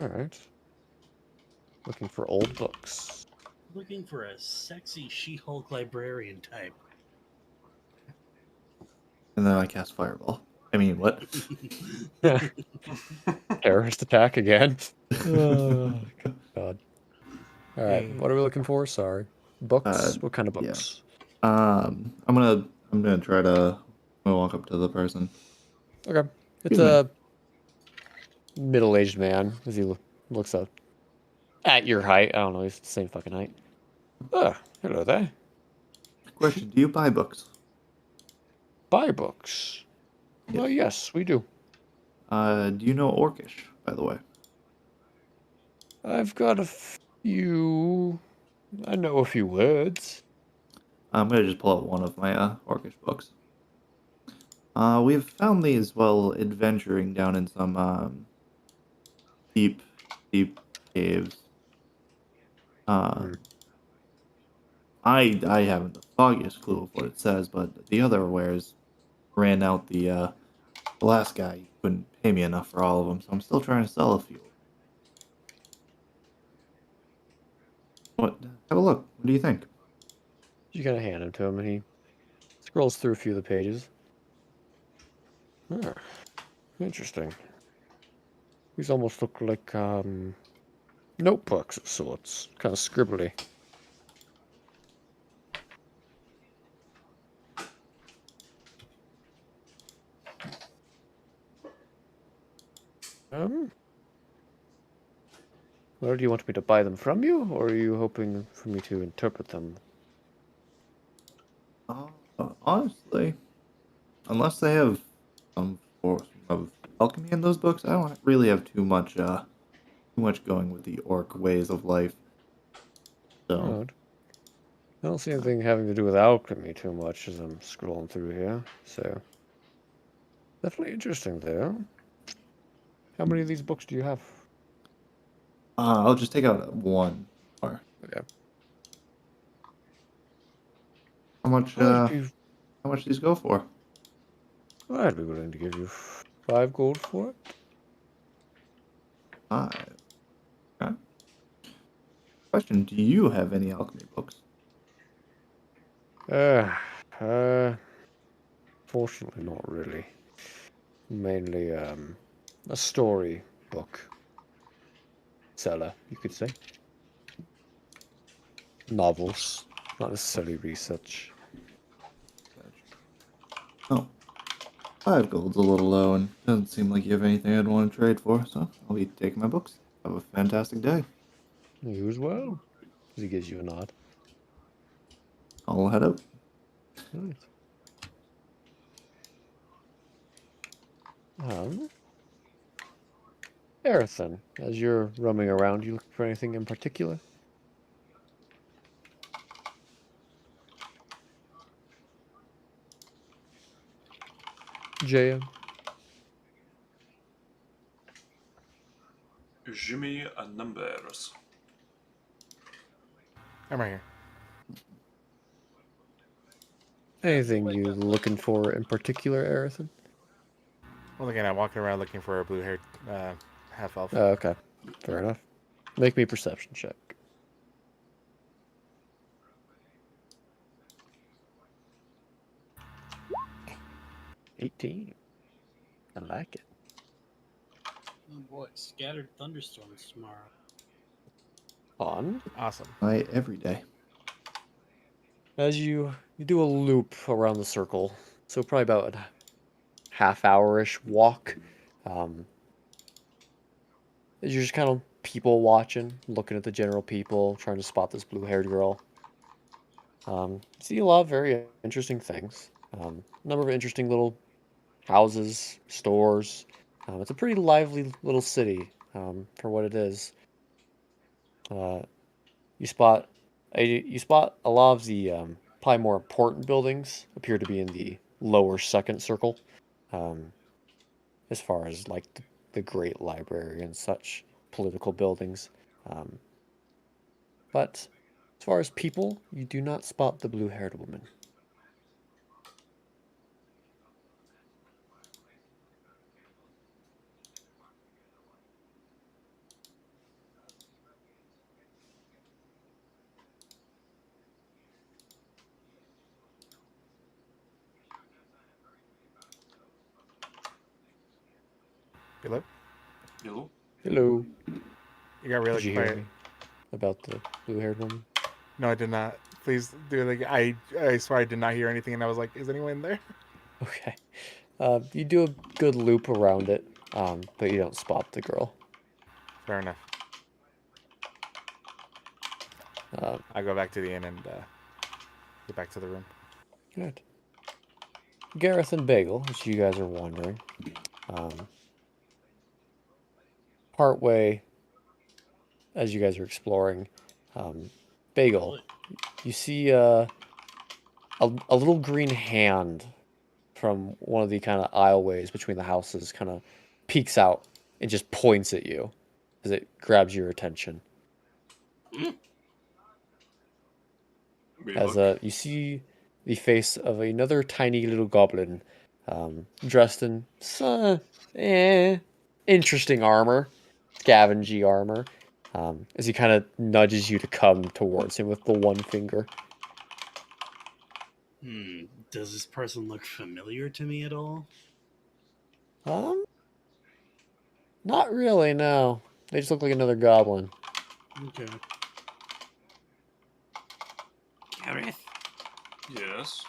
All right. Looking for old books. Looking for a sexy She-Hulk librarian type. And then I cast Fireball. I mean, what? Terrorist attack again. Oh, God. All right. What are we looking for? Sorry. Books. What kind of yeah. books? I'm gonna try to walk up to the person. Okay. It's Excuse me. a middle-aged man as he looks up at your height. I don't know. He's the same fucking height. Ah, hello there. Question: do you buy books? Buy books. Well, yes, we do. Do you know Orcish, by the way? I've got a few. I know a few words. I'm gonna just pull out one of my Orcish books. We've found these while adventuring down in some deep caves. I haven't the foggiest clue of what it says, but the other wares ran out the last guy couldn't pay me enough for all of them, so I'm still trying to sell a few. What? Have a look. What do you think? You gotta hand them to him, and he scrolls through a few of the pages. Ah, interesting. These almost look like notebooks of sorts, kind of scribbly. Well, do you want me to buy them from you, or are you hoping for me to interpret them? Honestly, unless they have some form of alchemy in those books, I don't really have too much going with the orc ways of life. So, Oh, I don't see anything having to do with alchemy too much as I'm scrolling through here, so definitely interesting there. How many of these books do you have? I'll just take out one more. Okay. How much? Well, How much do these go for? I'd be willing to give you 5 gold for it. 5. Okay. Question: do you have any alchemy books? Fortunately not really. Mainly, a story book seller, you could say. Novels, not necessarily research. Oh, 5 gold's a little low, and doesn't seem like you have anything I'd want to trade for. So I'll be taking my books. Have a fantastic day. You as well. As he gives you a nod. I'll head out. Nice. Arethyn, as you're roaming around, you looking for anything in particular? JM? Jimmy numbers. I'm right here. Anything you looking for in particular, Arethyn? Well, again, I'm walking around looking for a blue-haired half elf. Oh, okay. Fair enough. Make me a perception check. 18. I like it. Oh boy, scattered thunderstorms tomorrow. On. Awesome. Every day. As you do a loop around the circle, so probably about a half-hour-ish walk. As you're just kind of people watching, looking at the general people, trying to spot this blue-haired girl. See a lot of very interesting things. A number of interesting little houses, stores. It's a pretty lively little city for what it is. You spot a lot of the probably more important buildings appear to be in the lower second circle, as far as like the Great Library and such political buildings. But as far as people, you do not spot the blue-haired woman. Hello? Hello? Hello. You got really Did you hear quiet. me about the blue-haired woman? No, I did not. Please do it again. I swear I did not hear anything, and I was like, is anyone there? Okay. You do a good loop around it, but you don't spot the girl. Fair enough. I go back to the inn and get back to the room. Good. Gareth and Bagel, as you guys are wandering, partway as you guys are exploring, Bagel, you see a little green hand from one of the kind of aisleways between the houses kind of peeks out and just points at you as it grabs your attention. We As look. you see the face of another tiny little goblin, dressed in interesting armor, scavengy armor, as he kind of nudges you to come towards him with the one finger. Does this person look familiar to me at all? Not really, no. They just look like another goblin. Okay. Gareth, Yes.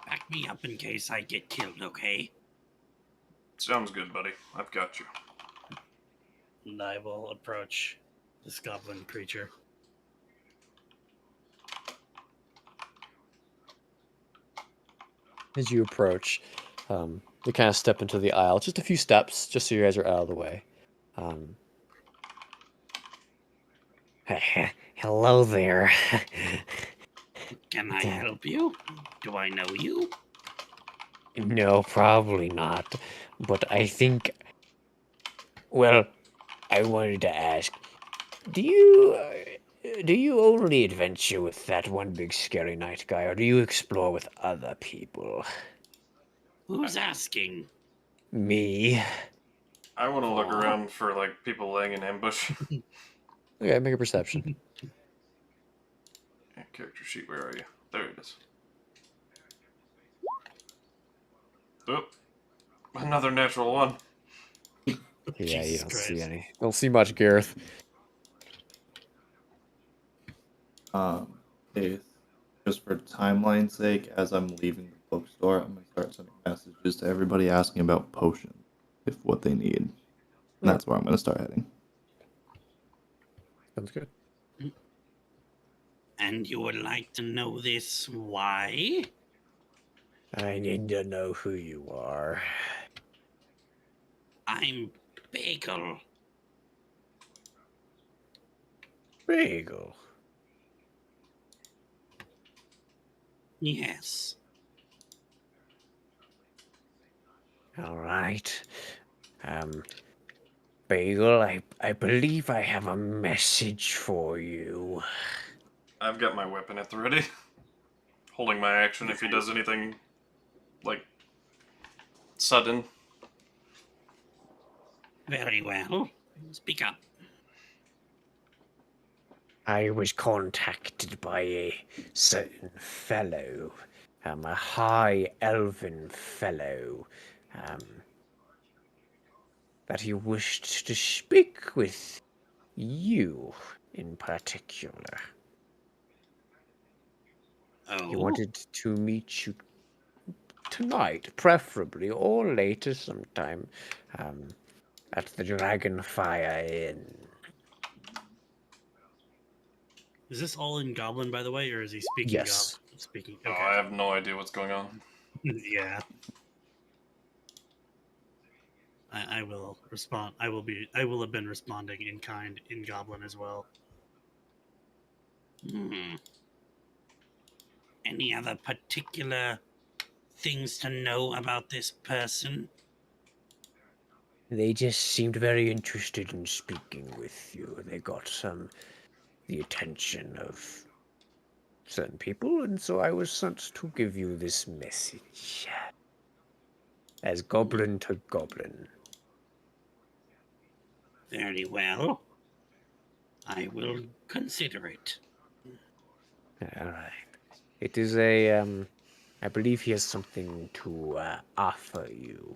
back me up in case I get killed, okay? Sounds good, buddy. I've got you. And I will approach this goblin creature. As you approach, you kind of step into the aisle, just a few steps, just so you guys are out of the way. Hello there. Can I help you? Do I know you? No, probably not. But I think. Well, I wanted to ask, do you only adventure with that one big scary night guy, or do you explore with other people? Who's asking? Me. I want to look around for like people laying in ambush. Okay, make a perception. Yeah, character sheet, where are you? There it is. Oop. Another natural one. Yeah, you Jesus don't see Christ. any. Don't see much, Gareth. Hey, just for timeline's sake, as I'm leaving the bookstore, I'm gonna start sending messages to everybody asking about potions, if what they need. And that's where I'm gonna start heading. Sounds good. And you would like to know this why? I need to know who you are. I'm Bagel. Bagel. Yes. All right. Bagel, I believe I have a message for you. I've got my weapon at the ready. Holding my action if he does anything, like, sudden. Very well. Speak up. I was contacted by a certain fellow, a high elven fellow, that he wished to speak with you in particular. Oh. He wanted to meet you tonight, preferably, or later sometime, at the Dragonfire Inn. Is this all in Goblin, by the way, or is he speaking Yes. Goblin? Speaking. Oh, Okay. I have no idea what's going on. Yeah. I will respond. I will have been responding in kind in Goblin as well. Any other particular things to know about this person? They just seemed very interested in speaking with you. They got the attention of certain people, and so I was sent to give you this message. As goblin to goblin. Very well. I will consider it. Alright. It is a, I believe he has something to offer you.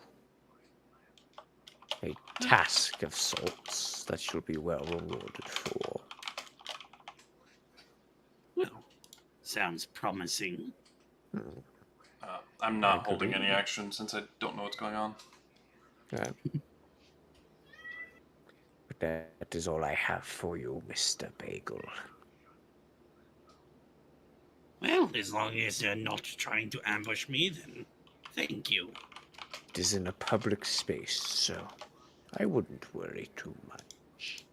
A task of sorts that you'll be well rewarded for. Well, sounds promising. I'm not holding any action since I don't know what's going on. But that is all I have for you, Mr. Bagel. Well, as long as you're not trying to ambush me, then thank you. It is in a public space, so I wouldn't worry too much.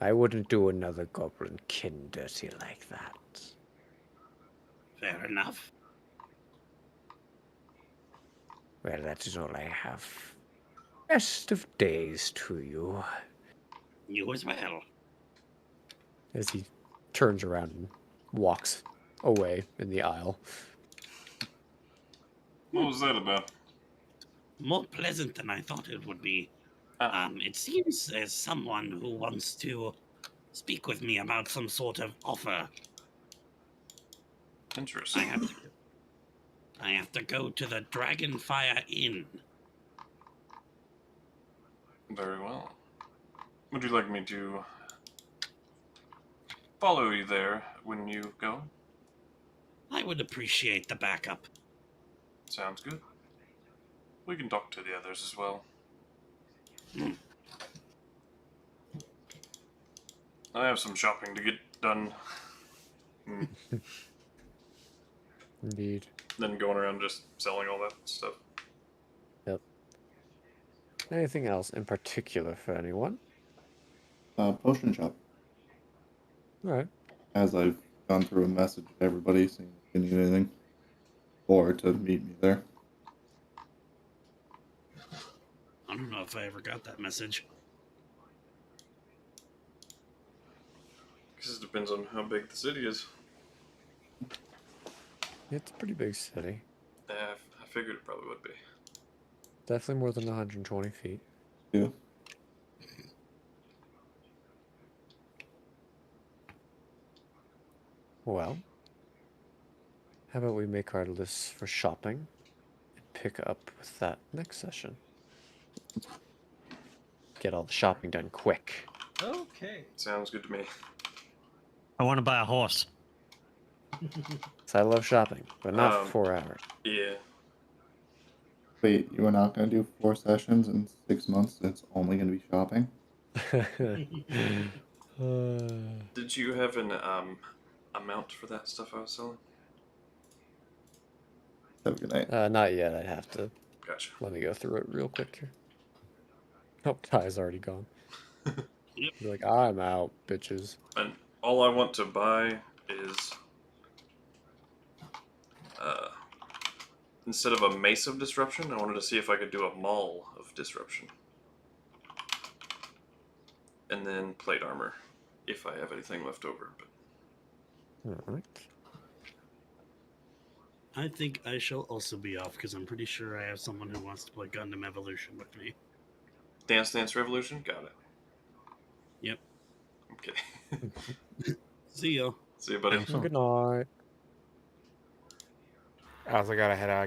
I wouldn't do another goblin kin dirty like that. Fair enough. Well, that is all I have. Best of days to you. You as well. As he turns around and walks away in the aisle. What was that about? More pleasant than I thought it would be. It seems there's someone who wants to speak with me about some sort of offer. Interesting. I have to go to the Dragonfire Inn. Very well. Would you like me to follow you there when you go? I would appreciate the backup. Sounds good. We can talk to the others as well. I have some shopping to get done. Indeed. Then going around just selling all that stuff. Yep. Anything else in particular for anyone? Potion shop. Alright. As I've gone through a message to everybody, seeing if they need anything. Or to meet me there. I don't know if I ever got that message. Because it depends on how big the city is. It's a pretty big city. Yeah, I figured it probably would be. Definitely more than 120 feet. Yeah. Well, how about we make our list for shopping and pick up with that next session? Get all the shopping done quick. Okay. Sounds good to me. I want to buy a horse. So I love shopping, but not for 4 hours. Yeah. Wait, you are not going to do 4 sessions in 6 months? It's only going to be shopping? Did you have an amount for that stuff I was selling? Have a good night. Not yet. I'd have to. Gotcha. Let me go through it real quick here. Oh, Ty's already gone. Yep. You're like, I'm out, bitches. And all I want to buy is instead of a Mace of Disruption, I wanted to see if I could do a Maul of Disruption. And then Plate Armor, if I have anything left over. But Alright. I think I shall also be off because I'm pretty sure I have someone who wants to play Gundam Evolution with me. Dance Dance Revolution? Got it. Yep. Okay. See ya. See you, buddy. Excellent. Good night. I also gotta head out.